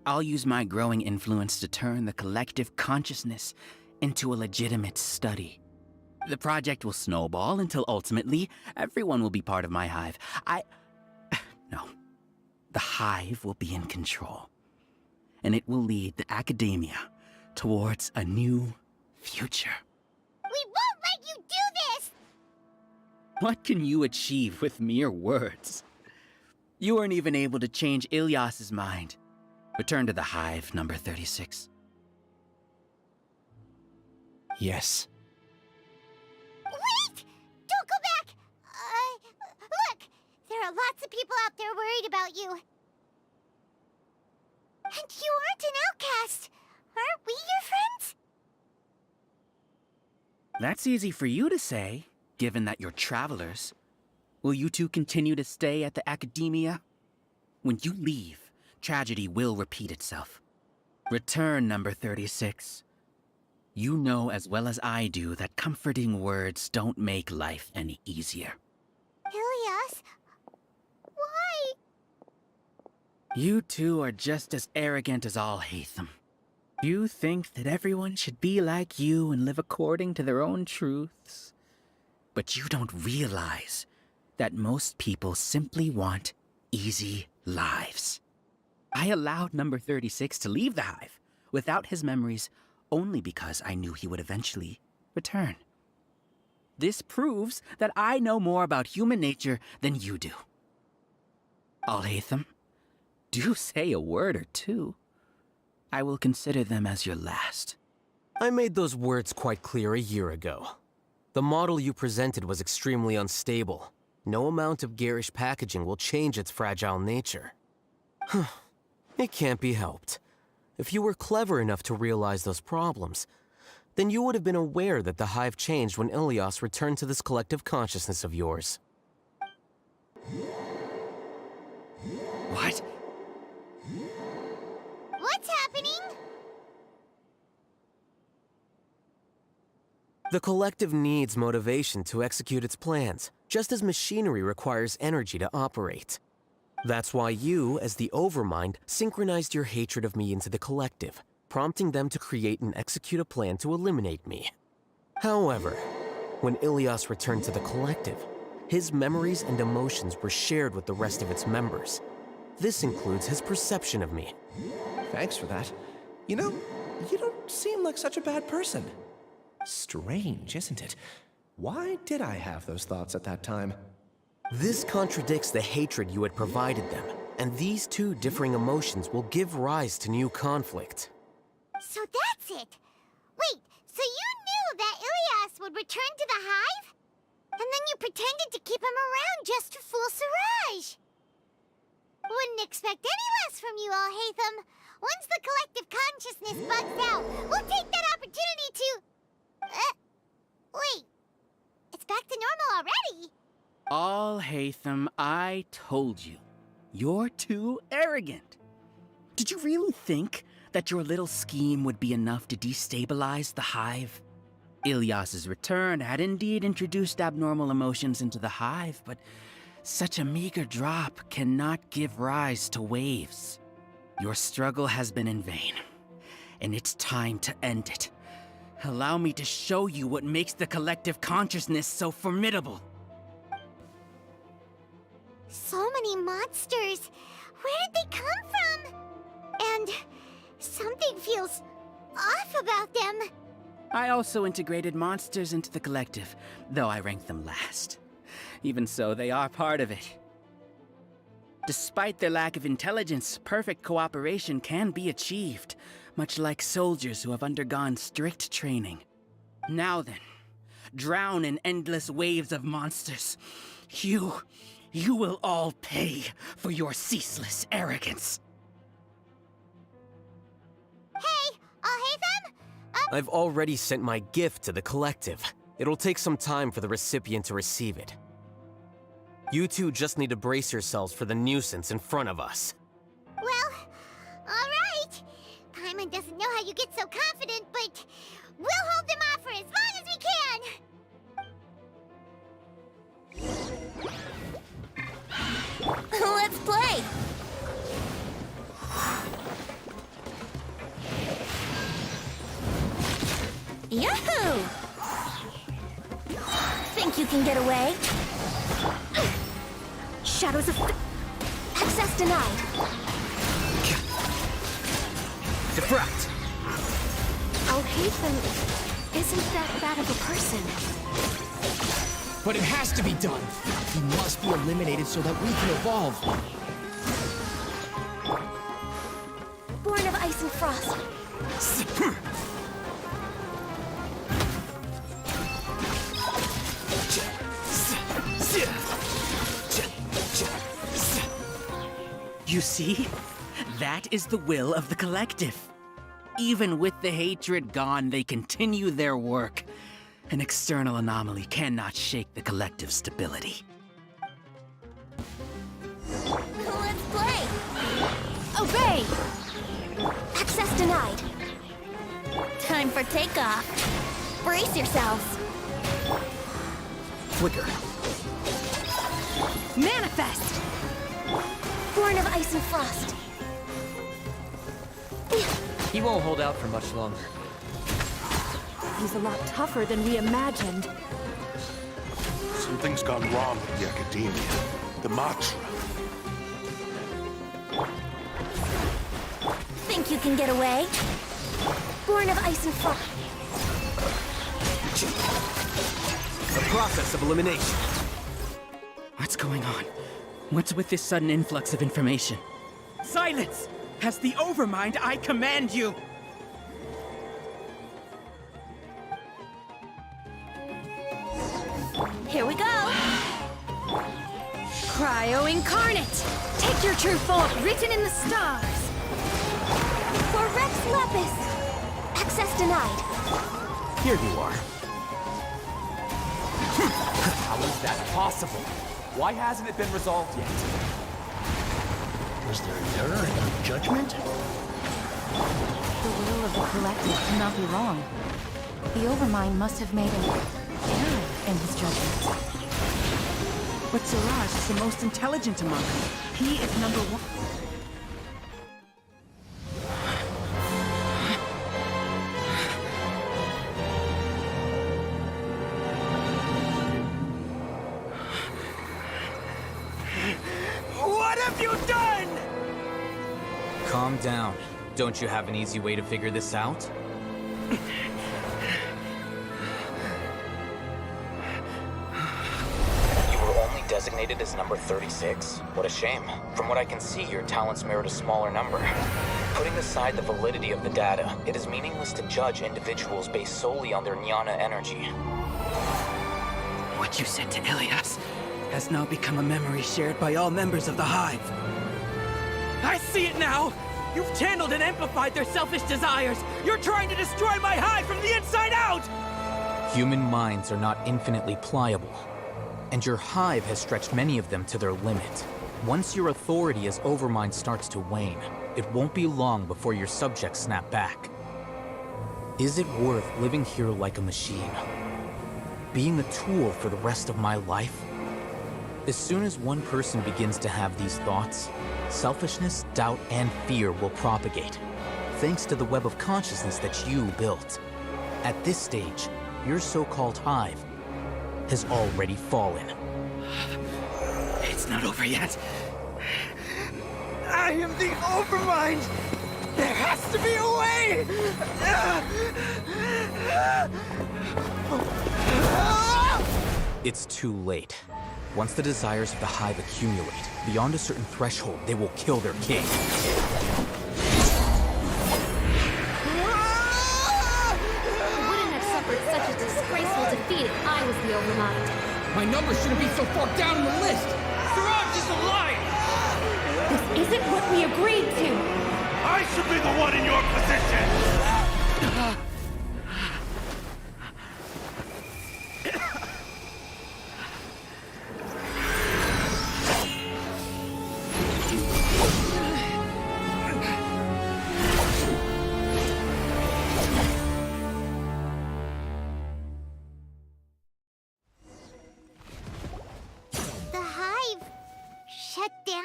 I'll use my growing influence to turn the collective consciousness into a legitimate study. The project will snowball until ultimately everyone will be part of my hive. No. The hive will be in control. And it will lead the academia towards a new future. We won't let you do this! What can you achieve with mere words? You weren't even able to change Ilyas's mind. Return to the hive, number 36. Yes. Wait! Don't go back! Look! There are lots of people out there worried about you. And you aren't an outcast. Aren't we your friends? That's easy for you to say, given that you're travelers. Will you two continue to stay at the academia? When you leave, tragedy will repeat itself. Return, number 36. You know as well as I do that comforting words don't make life any easier. Ilyas? Why? You two are just as arrogant as Alhaitham. You think that everyone should be like you and live according to their own truths. But you don't realize that most people simply want easy lives. I allowed number 36 to leave the hive without his memories only because I knew he would eventually return. This proves that I know more about human nature than you do. Alhaitham, do say a word or two. I will consider them as your last. I made those words quite clear a year ago. The model you presented was extremely unstable. No amount of garish packaging will change its fragile nature. It can't be helped. If you were clever enough to realize those problems, then you would have been aware that the hive changed when Ilyas returned to this collective consciousness of yours. What? What's happening? The collective needs motivation to execute its plans, just as machinery requires energy to operate. That's why you, as the Overmind, synchronized your hatred of me into the collective, prompting them to create and execute a plan to eliminate me. However, when Ilyas returned to the collective, his memories and emotions were shared with the rest of its members. This includes his perception of me. Thanks for that. You know, you don't seem like such a bad person. Strange, isn't it? Why did I have those thoughts at that time? This contradicts the hatred you had provided them, and these two differing emotions will give rise to new conflict. So that's it. Wait, so you knew that Ilyas would return to the hive? And then you pretended to keep him around just to fool Siraj. Wouldn't expect any less from you, Alhaitham. Once the collective consciousness bugs out, we'll take that opportunity to... wait. It's back to normal already. Alhaitham, I told you. You're too arrogant. Did you really think that your little scheme would be enough to destabilize the hive? Ilyas's return had indeed introduced abnormal emotions into the hive, but such a meager drop cannot give rise to waves. Your struggle has been in vain, and it's time to end it. Allow me to show you what makes the collective consciousness so formidable. So many monsters. Where did they come from? And something feels off about them. I also integrated monsters into the collective, though I ranked them last. Even so, they are part of it. Despite their lack of intelligence, perfect cooperation can be achieved, much like soldiers who have undergone strict training. Now then, drown in endless waves of monsters. You will all pay for your ceaseless arrogance. Hey, Alhaitham? I've already sent my gift to the collective. It'll take some time for the recipient to receive it. You two just need to brace yourselves for the nuisance in front of us. Well, alright. Paimon doesn't know how you get so confident, but we'll hold them off for as long as we can. Yahoo! Think you can get away? Shadows of... Access denied. Defract! Alhaitham isn't that bad of a person. But it has to be done. He must be eliminated so that we can evolve. Born of ice and frost. You see? That is the will of the collective. Even with the hatred gone, they continue their work. An external anomaly cannot shake the collective's stability. Let's play! Obey! Access denied. Time for takeoff. Brace yourselves. Flicker. Manifest! Born of ice and frost. He won't hold out for much longer. He's a lot tougher than we imagined. Something's gone wrong with the Academia. The Matra. Think you can get away? Born of ice and frost. The process of elimination. What's going on? What's with this sudden influx of information? Silence! As the Overmind, I command you! Here we go! Cryo Incarnate! Take your true form, written in the stars! For Rex Lepis! Access denied. Here you are. How is that possible? Why hasn't it been resolved yet? Was there an error in your judgment? The will of the collective cannot be wrong. The Overmind must have made an error in his judgment. But Siraj is the most intelligent among them. He is number one. What have you done? Calm down. Don't you have an easy way to figure this out? You were only designated as number 36? What a shame. From what I can see, your talents merit a smaller number. Putting aside the validity of the data, it is meaningless to judge individuals based solely on their jnana energy. What you said to Ilias has now become a memory shared by all members of the Hive. I see it now! You've channeled and amplified their selfish desires! You're trying to destroy my Hive from the inside out! Human minds are not infinitely pliable, and your Hive has stretched many of them to their limit. Once your authority as Overmind starts to wane, it won't be long before your subjects snap back. Is it worth living here like a machine? Being a tool for the rest of my life? As soon as one person begins to have these thoughts, selfishness, doubt, and fear will propagate, thanks to the web of consciousness that you built. At this stage, your so-called Hive has already fallen. It's not over yet. I am the Overmind! There has to be a way! It's too late. Once the desires of the Hive accumulate, beyond a certain threshold, they will kill their king. I wouldn't have suffered such a disgraceful defeat if I was the Overmind. My number shouldn't be so far down the list! Siraj is a liar! This isn't what we agreed to! I should be the one in your position! The Hive shut down?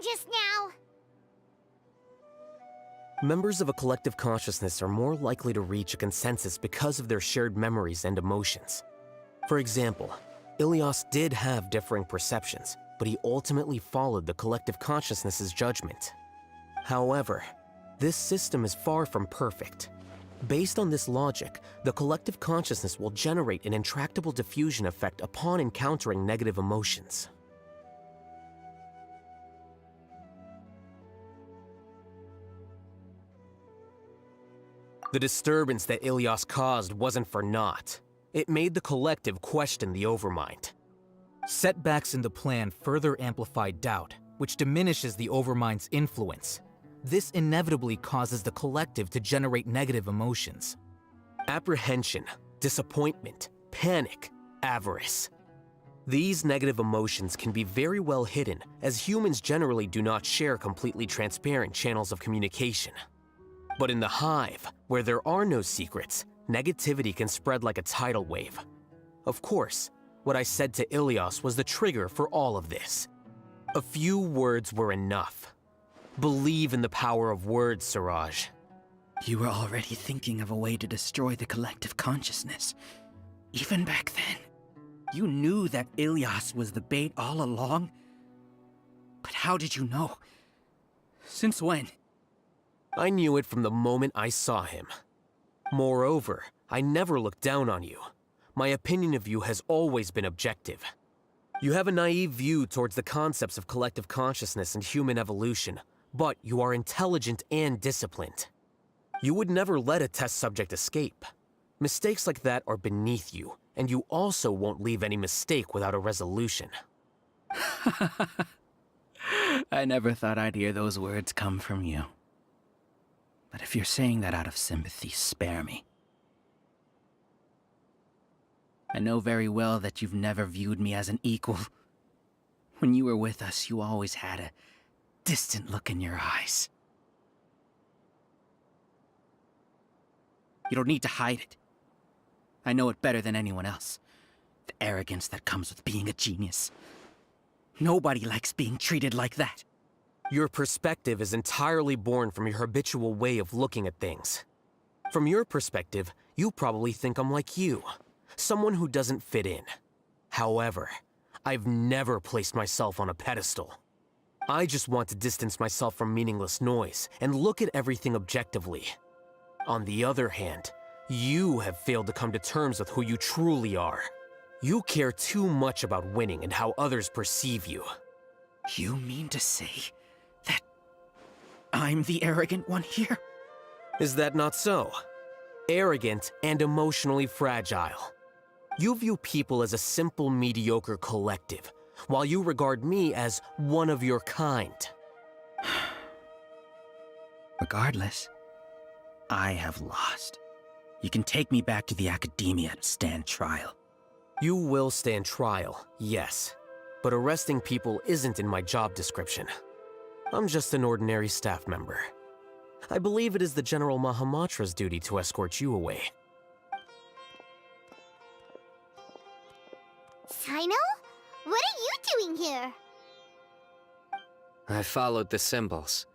just now? Members of a collective consciousness are more likely to reach a consensus because of their shared memories and emotions. For example, Ilias did have differing perceptions, but he ultimately followed the collective consciousness's judgment. However, this system is far from perfect. Based on this logic, the collective consciousness will generate an intractable diffusion effect upon encountering negative emotions. The disturbance that Ilias caused wasn't for naught. It made the collective question the Overmind. Setbacks in the plan further amplified doubt, which diminishes the Overmind's influence. This inevitably causes the collective to generate negative emotions. Apprehension, disappointment, panic, avarice. These negative emotions can be very well hidden, as humans generally do not share completely transparent channels of communication. But in the hive, where there are no secrets, negativity can spread like a tidal wave. Of course, what I said to Ilias was the trigger for all of this. A few words were enough. Believe in the power of words, Siraj. You were already thinking of a way to destroy the collective consciousness. Even back then, you knew that Ilias was the bait all along. But how did you know? Since when? I knew it from the moment I saw him. Moreover, I never looked down on you. My opinion of you has always been objective. You have a naive view towards the concepts of collective consciousness and human evolution, but you are intelligent and disciplined. You would never let a test subject escape. Mistakes like that are beneath you, and you also won't leave any mistake without a resolution. I never thought I'd hear those words come from you. But if you're saying that out of sympathy, spare me. I know very well that you've never viewed me as an equal. When you were with us, you always had a distant look in your eyes. You don't need to hide it. I know it better than anyone else. The arrogance that comes with being a genius. Nobody likes being treated like that. Your perspective is entirely born from your habitual way of looking at things. From your perspective, you probably think I'm like you, someone who doesn't fit in. However, I've never placed myself on a pedestal. I just want to distance myself from meaningless noise and look at everything objectively. On the other hand, you have failed to come to terms with who you truly are. You care too much about winning and how others perceive you. You mean to say that I'm the arrogant one here? Is that not so? Arrogant and emotionally fragile. You view people as a simple, mediocre collective, while you regard me as one of your kind. Regardless, I have lost. You can take me back to the academia to stand trial. You will stand trial, yes. But arresting people isn't in my job description. I'm just an ordinary staff member. I believe it is the General Mahamatra's duty to escort you away. Sino? What are you doing here? I followed the symbols.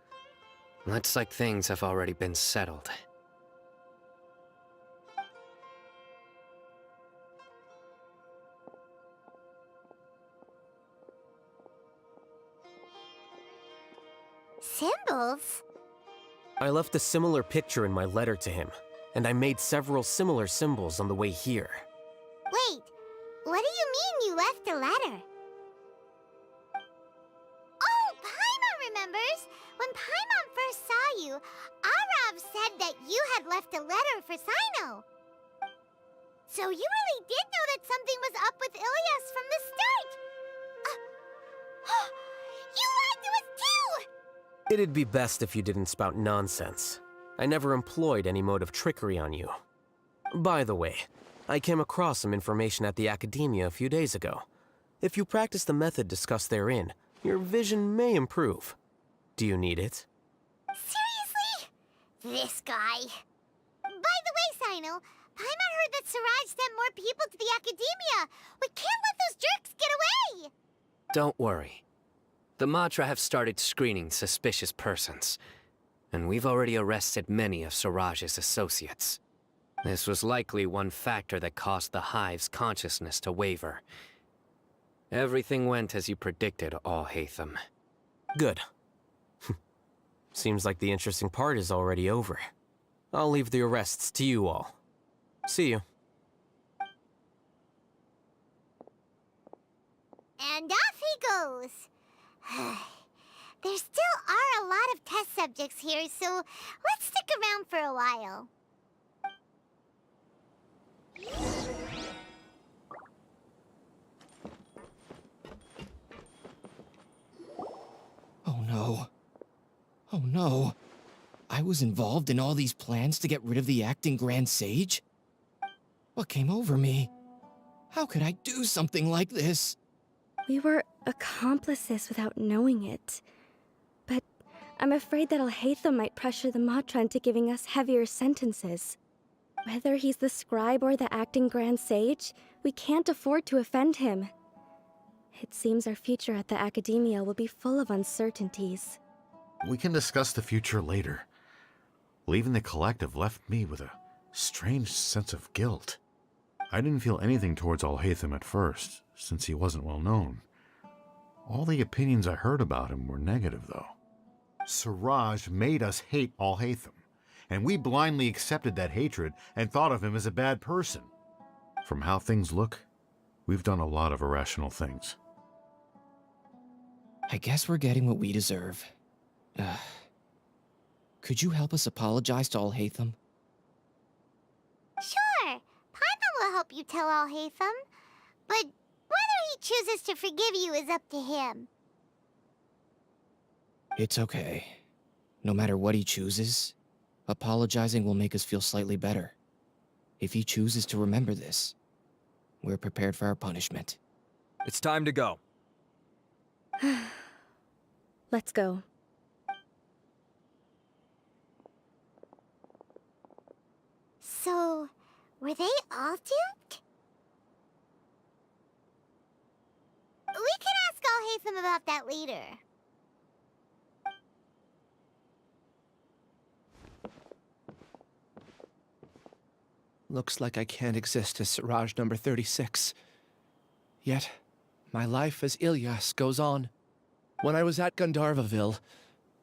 Looks like things have already been settled. Symbols? I left a similar picture in my letter to him, and I made several similar symbols on the way here. Wait, what do you mean you left a letter? Oh, Paimon remembers! When Paimon first saw you, Arav said that you had left a letter for Sino. So you really did know that something was up with Ilias from the start! You lied to us too! It'd be best if you didn't spout nonsense. I never employed any mode of trickery on you. By the way, I came across some information at the Academia a few days ago. If you practice the method discussed therein, your vision may improve. Do you need it? Seriously? This guy. By the way, Sino, Paimon heard that Siraj sent more people to the Academia. We can't let those jerks get away! Don't worry. The Matra have started screening suspicious persons, and we've already arrested many of Siraj's associates. This was likely one factor that caused the Hive's consciousness to waver. Everything went as you predicted, Alhaitham. Good. Seems like the interesting part is already over. I'll leave the arrests to you all. See you. And off he goes. There still are a lot of test subjects here, so let's stick around for a while. Oh no. Oh no. I was involved in all these plans to get rid of the acting Grand Sage? What came over me? How could I do something like this? We were accomplices without knowing it. But I'm afraid that Alhaitham might pressure the Matra into giving us heavier sentences. Whether he's the scribe or the acting Grand Sage, we can't afford to offend him. It seems our future at the Academia will be full of uncertainties. We can discuss the future later. Leaving the collective left me with a strange sense of guilt. I didn't feel anything towards Alhaitham at first, since he wasn't well known. All the opinions I heard about him were negative, though. Siraj made us hate Alhaitham, and we blindly accepted that hatred and thought of him as a bad person. From how things look, we've done a lot of irrational things. I guess we're getting what we deserve. Could you help us apologize to Alhaitham? Sure, Paimon will help you tell Alhaitham, but whether he chooses to forgive you is up to him. It's okay. No matter what he chooses, apologizing will make us feel slightly better. If he chooses to remember this, we're prepared for our punishment. It's time to go. Let's go. So, were they all duped? We can ask Alhaitham about that later. Looks like I can't exist as Siraj number 36. Yet, my life as Ilyas goes on. When I was at Gandharvaville,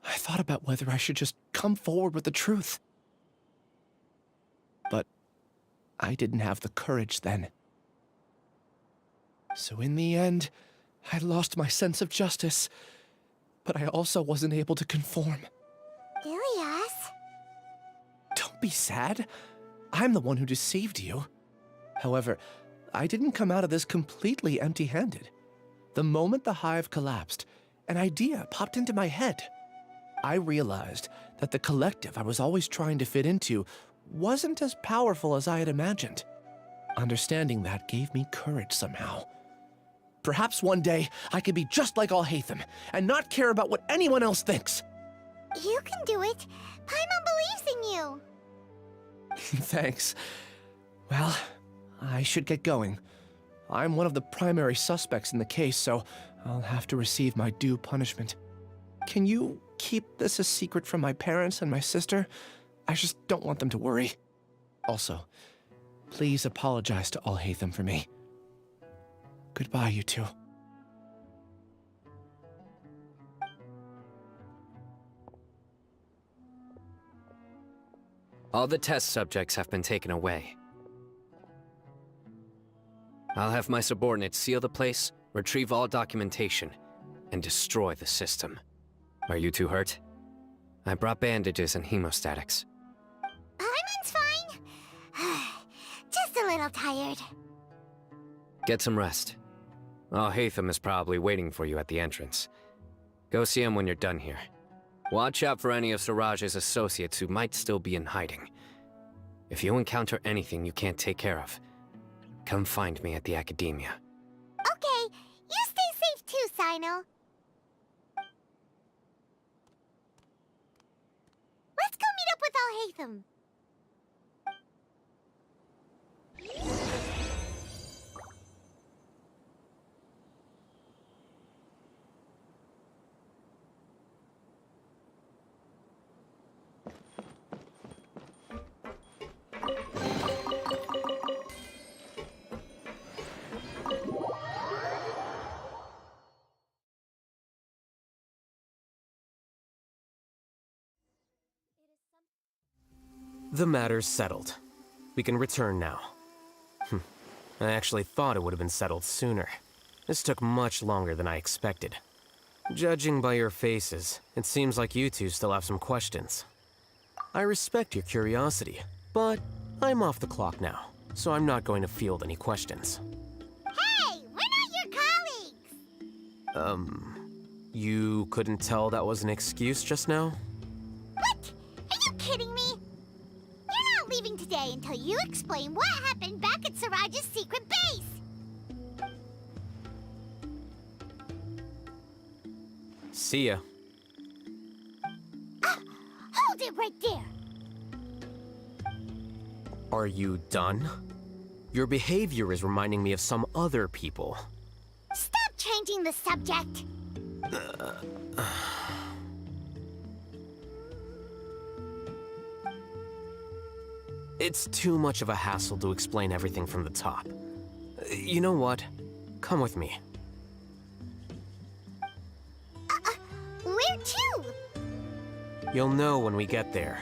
I thought about whether I should just come forward with the truth. But I didn't have the courage then. So in the end, I lost my sense of justice, but I also wasn't able to conform. Ilyas? Don't be sad. I'm the one who deceived you. However, I didn't come out of this completely empty-handed. The moment the hive collapsed, an idea popped into my head. I realized that the collective I was always trying to fit into wasn't as powerful as I had imagined. Understanding that gave me courage somehow. Perhaps one day I could be just like Alhaitham and not care about what anyone else thinks. You can do it. Paimon believes in you. Thanks. Well, I should get going. I'm one of the primary suspects in the case, so I'll have to receive my due punishment. Can you keep this a secret from my parents and my sister? I just don't want them to worry. Also, please apologize to Alhaitham for me. Goodbye, you two. All the test subjects have been taken away. I'll have my subordinates seal the place, retrieve all documentation, and destroy the system. Are you two hurt? I brought bandages and hemostatics. Paimon's fine. Just a little tired. Get some rest. Alhaitham is probably waiting for you at the entrance. Go see him when you're done here. Watch out for any of Siraj's associates who might still be in hiding. If you encounter anything you can't take care of, come find me at the Academia. Okay, you stay safe too, Sino. Let's go meet up with Alhaitham. The matter's settled. We can return now. I actually thought it would have been settled sooner. This took much longer than I expected. Judging by your faces, it seems like you two still have some questions. I respect your curiosity, but I'm off the clock now, so I'm not going to field any questions. Hey, we're not your colleagues! You couldn't tell that was an excuse just now? What? Are you kidding me? You're not leaving today until you explain what happened back at Siraj's secret base! See ya. Hold it right there! Are you done? Your behavior is reminding me of some other people. Stop changing the subject! It's too much of a hassle to explain everything from the top. You know what? Come with me. Where to? You'll know when we get there.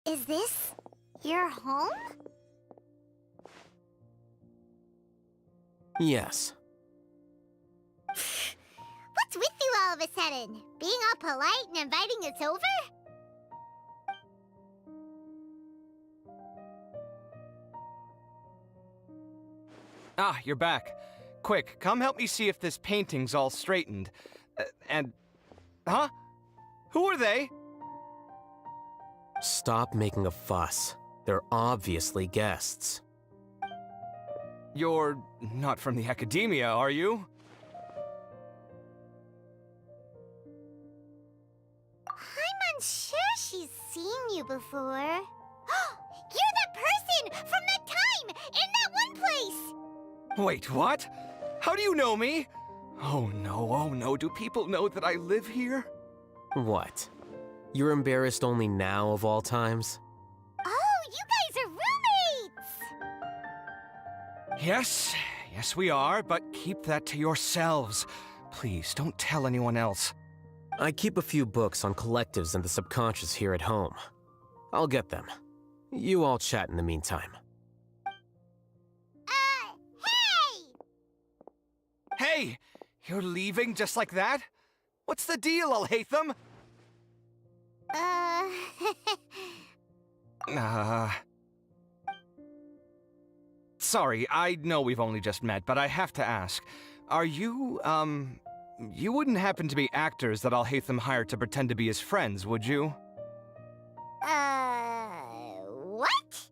Is this your home? Yes. What's with you all of a sudden? Being all polite and inviting us over? Ah, you're back. Quick, come help me see if this painting's all straightened. Huh? Who are they? Stop making a fuss. They're obviously guests. You're not from the Academia, are you? I'm unsure she's seen you before. You're that person from that time in that one place! Wait, what? How do you know me? Oh no, do people know that I live here? What? You're embarrassed only now of all times? Oh, you guys are roommates! Yes, we are, but keep that to yourselves. Please, don't tell anyone else. I keep a few books on collectives and the subconscious here at home. I'll get them. You all chat in the meantime. Hey! You're leaving just like that? What's the deal, Alhaitham? Sorry, I know we've only just met, but I have to ask. Are you, you wouldn't happen to be actors that Alhaitham hired to pretend to be his friends, would you? What?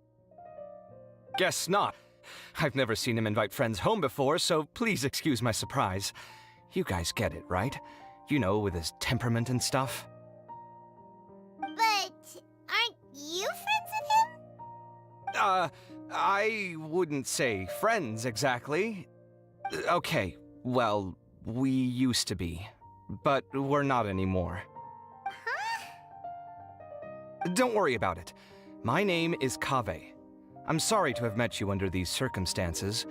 Guess not. I've never seen him invite friends home before, so please excuse my surprise. You guys get it, right? You know, with his temperament and stuff. But aren't you friends with him? I wouldn't say friends exactly. Okay, well, we used to be, but we're not anymore. Huh? Don't worry about it. My name is Kaveh. I'm sorry to have met you under these circumstances.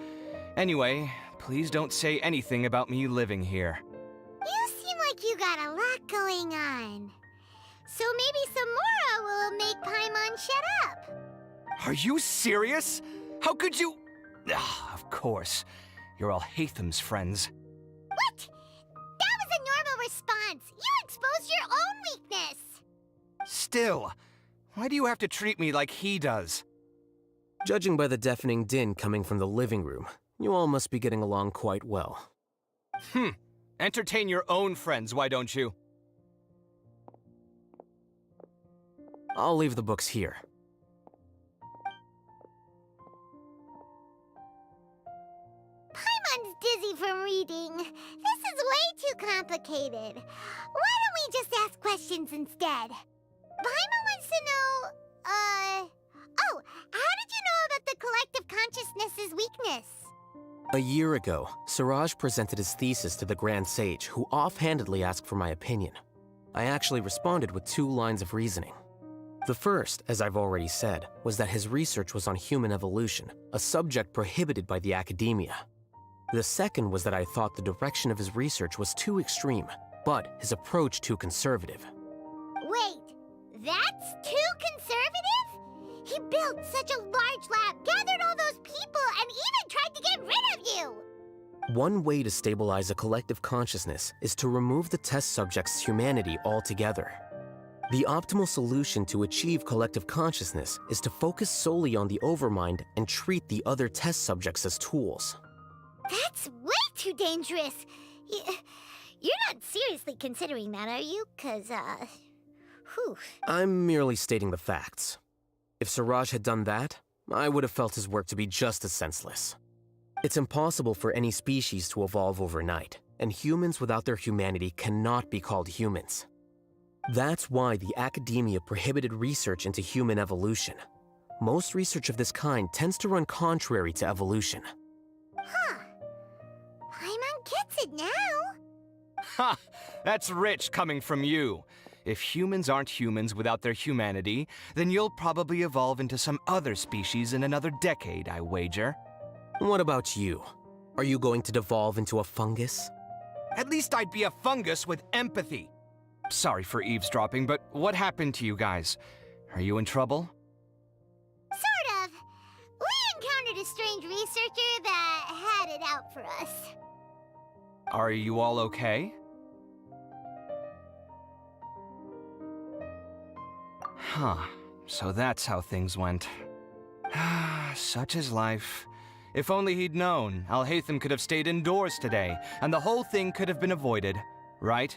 Anyway, please don't say anything about me living here. You seem like you got a lot going on. So maybe Samora will make Paimon shut up. Are you serious? How could you? Of course. You're Alhaitham's friends. What? That was a normal response. You exposed your own weakness. Still, why do you have to treat me like he does? Judging by the deafening din coming from the living room, you all must be getting along quite well. Entertain your own friends, why don't you? I'll leave the books here. complicated. Why don't we just ask questions instead? Paimon wants to know, oh, how did you know about the collective consciousness's weakness? A year ago, Siraj presented his thesis to the Grand Sage, who offhandedly asked for my opinion. I actually responded with 2 lines of reasoning. The first, as I've already said, was that his research was on human evolution, a subject prohibited by the academia. The second was that I thought the direction of his research was too extreme, but his approach too conservative. Wait, that's too conservative? He built such a large lab, gathered all those people, and even tried to get rid of you! One way to stabilize a collective consciousness is to remove the test subject's humanity altogether. The optimal solution to achieve collective consciousness is to focus solely on the overmind and treat the other test subjects as tools. That's way too dangerous. You're not seriously considering that, are you? 'Cause, whew. I'm merely stating the facts. If Siraj had done that, I would have felt his work to be just as senseless. It's impossible for any species to evolve overnight, and humans without their humanity cannot be called humans. That's why the academia prohibited research into human evolution. Most research of this kind tends to run contrary to evolution. Huh. Paimon gets it now. Ha! That's rich coming from you. If humans aren't humans without their humanity, then you'll probably evolve into some other species in another decade, I wager. What about you? Are you going to devolve into a fungus? At least I'd be a fungus with empathy. Sorry for eavesdropping, but what happened to you guys? Are you in trouble? Sort of. We encountered a strange researcher that had it out for us. Are you all okay? Huh. So that's how things went. Such is life. If only he'd known, Alhaitham could have stayed indoors today, and the whole thing could have been avoided, right?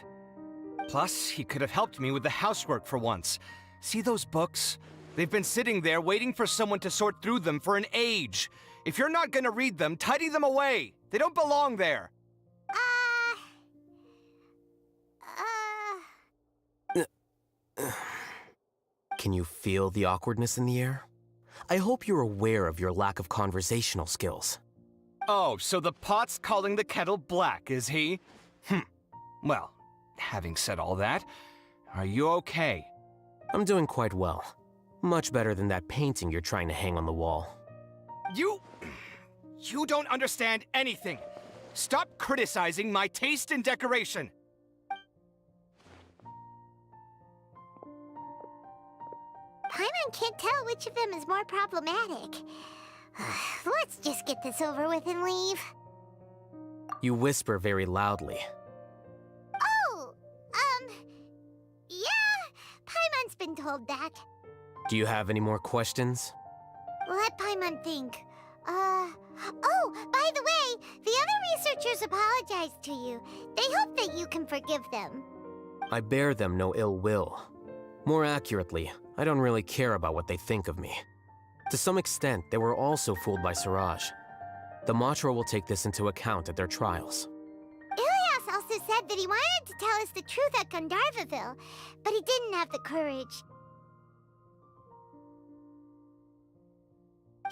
Plus, he could have helped me with the housework for once. See those books? They've been sitting there waiting for someone to sort through them for an age. If you're not gonna read them, tidy them away. They don't belong there. Can you feel the awkwardness in the air? I hope you're aware of your lack of conversational skills. Oh, so the pot's calling the kettle black, is he? Well, having said all that, are you okay? I'm doing quite well. Much better than that painting you're trying to hang on the wall. You don't understand anything. Stop criticizing my taste in decoration. Paimon can't tell which of them is more problematic. Let's just get this over with and leave. You whisper very loudly. Oh, yeah, Paimon's been told that. Do you have any more questions? Let Paimon think. Oh, by the way, the other researchers apologized to you. They hope that you can forgive them. I bear them no ill will. More accurately, I don't really care about what they think of me. To some extent, they were also fooled by Siraj. The Matra will take this into account at their trials. Ilias also said that he wanted to tell us the truth at Gandharvaville, but he didn't have the courage.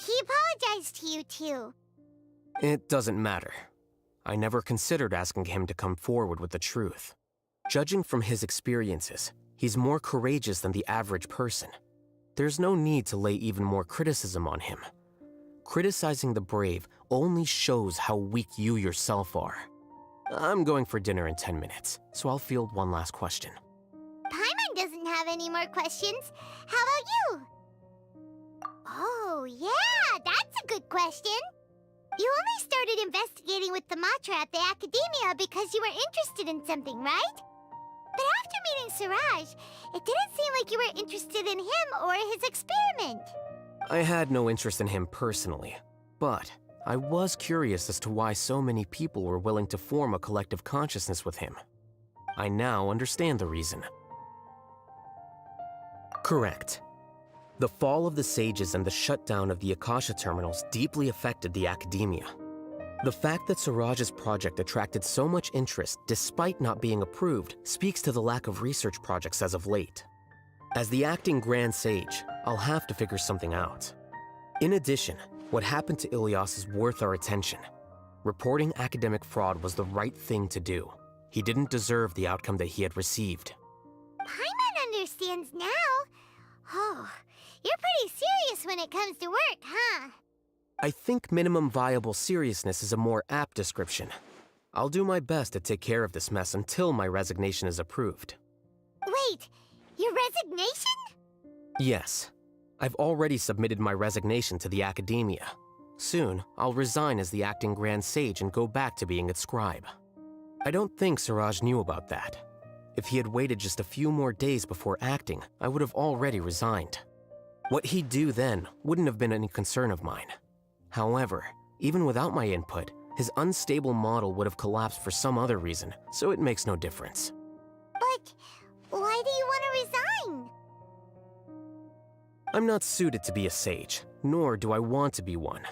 He apologized to you, too. It doesn't matter. I never considered asking him to come forward with the truth. Judging from his experiences, he's more courageous than the average person. There's no need to lay even more criticism on him. Criticizing the brave only shows how weak you yourself are. I'm going for dinner in 10 minutes, so I'll field one last question. Paimon doesn't have any more questions. How about you? Oh, yeah, that's a good question. You only started investigating with the Matra at the Academia because you were interested in something, right? But after meeting Siraj, it didn't seem like you were interested in him or his experiment. I had no interest in him personally, but I was curious as to why so many people were willing to form a collective consciousness with him. I now understand the reason. Correct. The fall of the sages and the shutdown of the Akasha terminals deeply affected the academia. The fact that Siraj's project attracted so much interest despite not being approved speaks to the lack of research projects as of late. As the acting Grand Sage, I'll have to figure something out. In addition, what happened to Ilyas is worth our attention. Reporting academic fraud was the right thing to do. He didn't deserve the outcome that he had received. Paimon understands now. Oh, you're pretty serious when it comes to work, huh? I think minimum viable seriousness is a more apt description. I'll do my best to take care of this mess until my resignation is approved. Wait, your resignation? Yes. I've already submitted my resignation to the Academia. Soon, I'll resign as the acting Grand Sage and go back to being its scribe. I don't think Siraj knew about that. If he had waited just a few more days before acting, I would have already resigned. What he'd do then wouldn't have been any concern of mine. However, even without my input, his unstable model would have collapsed for some other reason, so it makes no difference. But why do you want to resign? I'm not suited to be a sage, nor do I want to be one.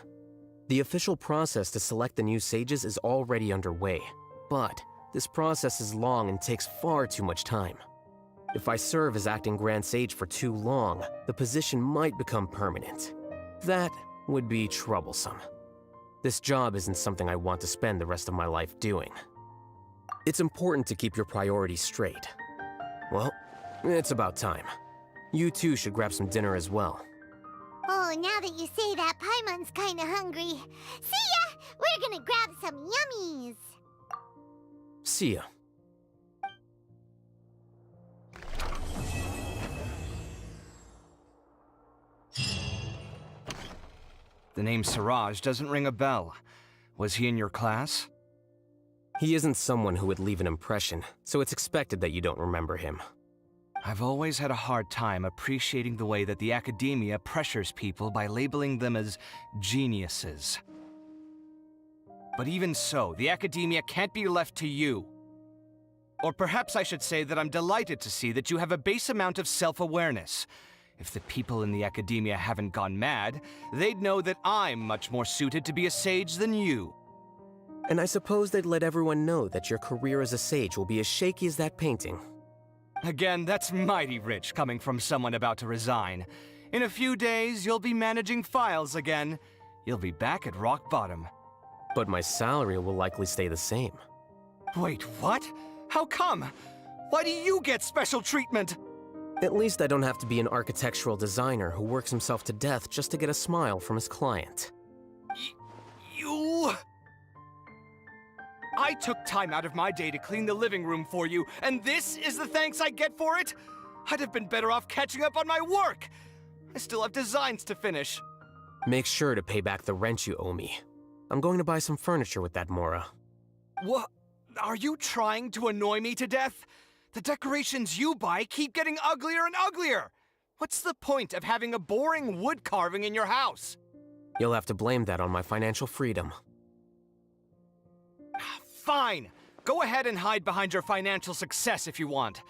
The official process to select the new sages is already underway, but this process is long and takes far too much time. If I serve as acting Grand Sage for too long, the position might become permanent. That would be troublesome. This job isn't something I want to spend the rest of my life doing. It's important to keep your priorities straight. Well, it's about time. You two should grab some dinner as well. Oh, now that you say that, Paimon's kinda hungry. See ya! We're gonna grab some yummies! See ya. The name Siraj doesn't ring a bell. Was he in your class? He isn't someone who would leave an impression, so it's expected that you don't remember him. I've always had a hard time appreciating the way that the Academia pressures people by labeling them as geniuses. But even so, the Academia can't be left to you. Or perhaps I should say that I'm delighted to see that you have a base amount of self-awareness. If the people in the Academia haven't gone mad, they'd know that I'm much more suited to be a sage than you. And I suppose they'd let everyone know that your career as a sage will be as shaky as that painting. Again, that's mighty rich coming from someone about to resign. In a few days, you'll be managing files again. You'll be back at rock bottom. But my salary will likely stay the same. Wait, what? How come? Why do you get special treatment? At least I don't have to be an architectural designer who works himself to death just to get a smile from his client. You... I took time out of my day to clean the living room for you, and this is the thanks I get for it? I'd have been better off catching up on my work. I still have designs to finish. Make sure to pay back the rent you owe me. I'm going to buy some furniture with that Mora. What? Are you trying to annoy me to death? The decorations you buy keep getting uglier and uglier. What's the point of having a boring wood carving in your house? You'll have to blame that on my financial freedom. Fine. Go ahead and hide behind your financial success if you want.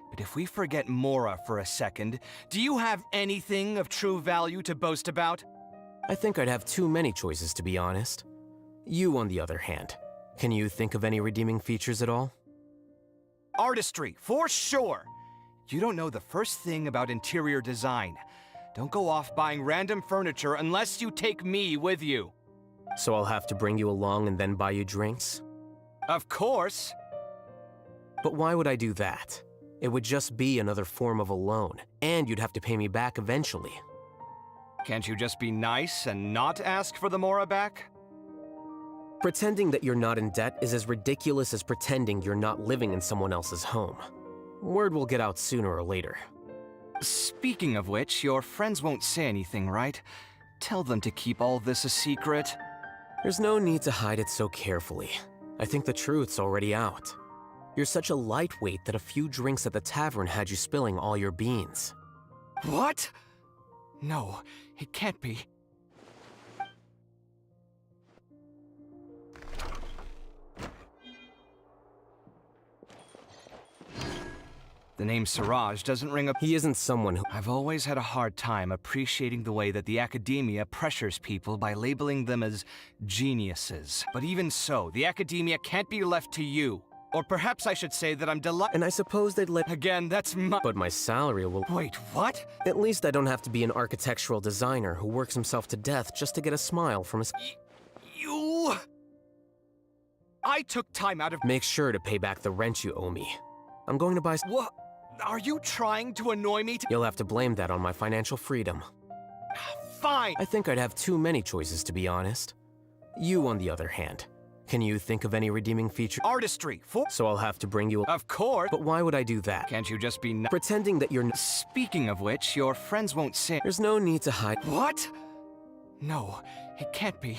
But if we forget Mora for a second, do you have anything of true value to boast about? I think I'd have too many choices, to be honest. You, on the other hand, can you think of any redeeming features at all? Artistry, for sure. You don't know the first thing about interior design. Don't go off buying random furniture unless you take me with you. So I'll have to bring you along and then buy you drinks? Of course. But why would I do that? It would just be another form of a loan, and you'd have to pay me back eventually. Can't you just be nice and not ask for the Mora back? Pretending that you're not in debt is as ridiculous as pretending you're not living in someone else's home. Word will get out sooner or later. Speaking of which, your friends won't say anything, right? Tell them to keep all this a secret. There's no need to hide it so carefully. I think the truth's already out. You're such a lightweight that a few drinks at the tavern had you spilling all your beans. What? No, it can't be. The name Siraj doesn't ring a... He isn't someone who... I've always had a hard time appreciating the way that the academia pressures people by labeling them as geniuses. But even so, the academia can't be left to you. Or perhaps I should say that I'm delighted. And I suppose they'd let... Again, that's my... But my salary will... Wait, what? At least I don't have to be an architectural designer who works himself to death just to get a smile from his... You... I took time out of... Make sure to pay back the rent you owe me. I'm going to buy... What? Are you trying to annoy me? You'll have to blame that on my financial freedom. Fine! I think I'd have too many choices, to be honest. You, on the other hand. Can you think of any redeeming feature? Artistry. So I'll have to bring you... Of course. But why would I do that? Can't you just be... Pretending that you're... Speaking of which, your friends won't say... There's no need to hide... What? No, it can't be.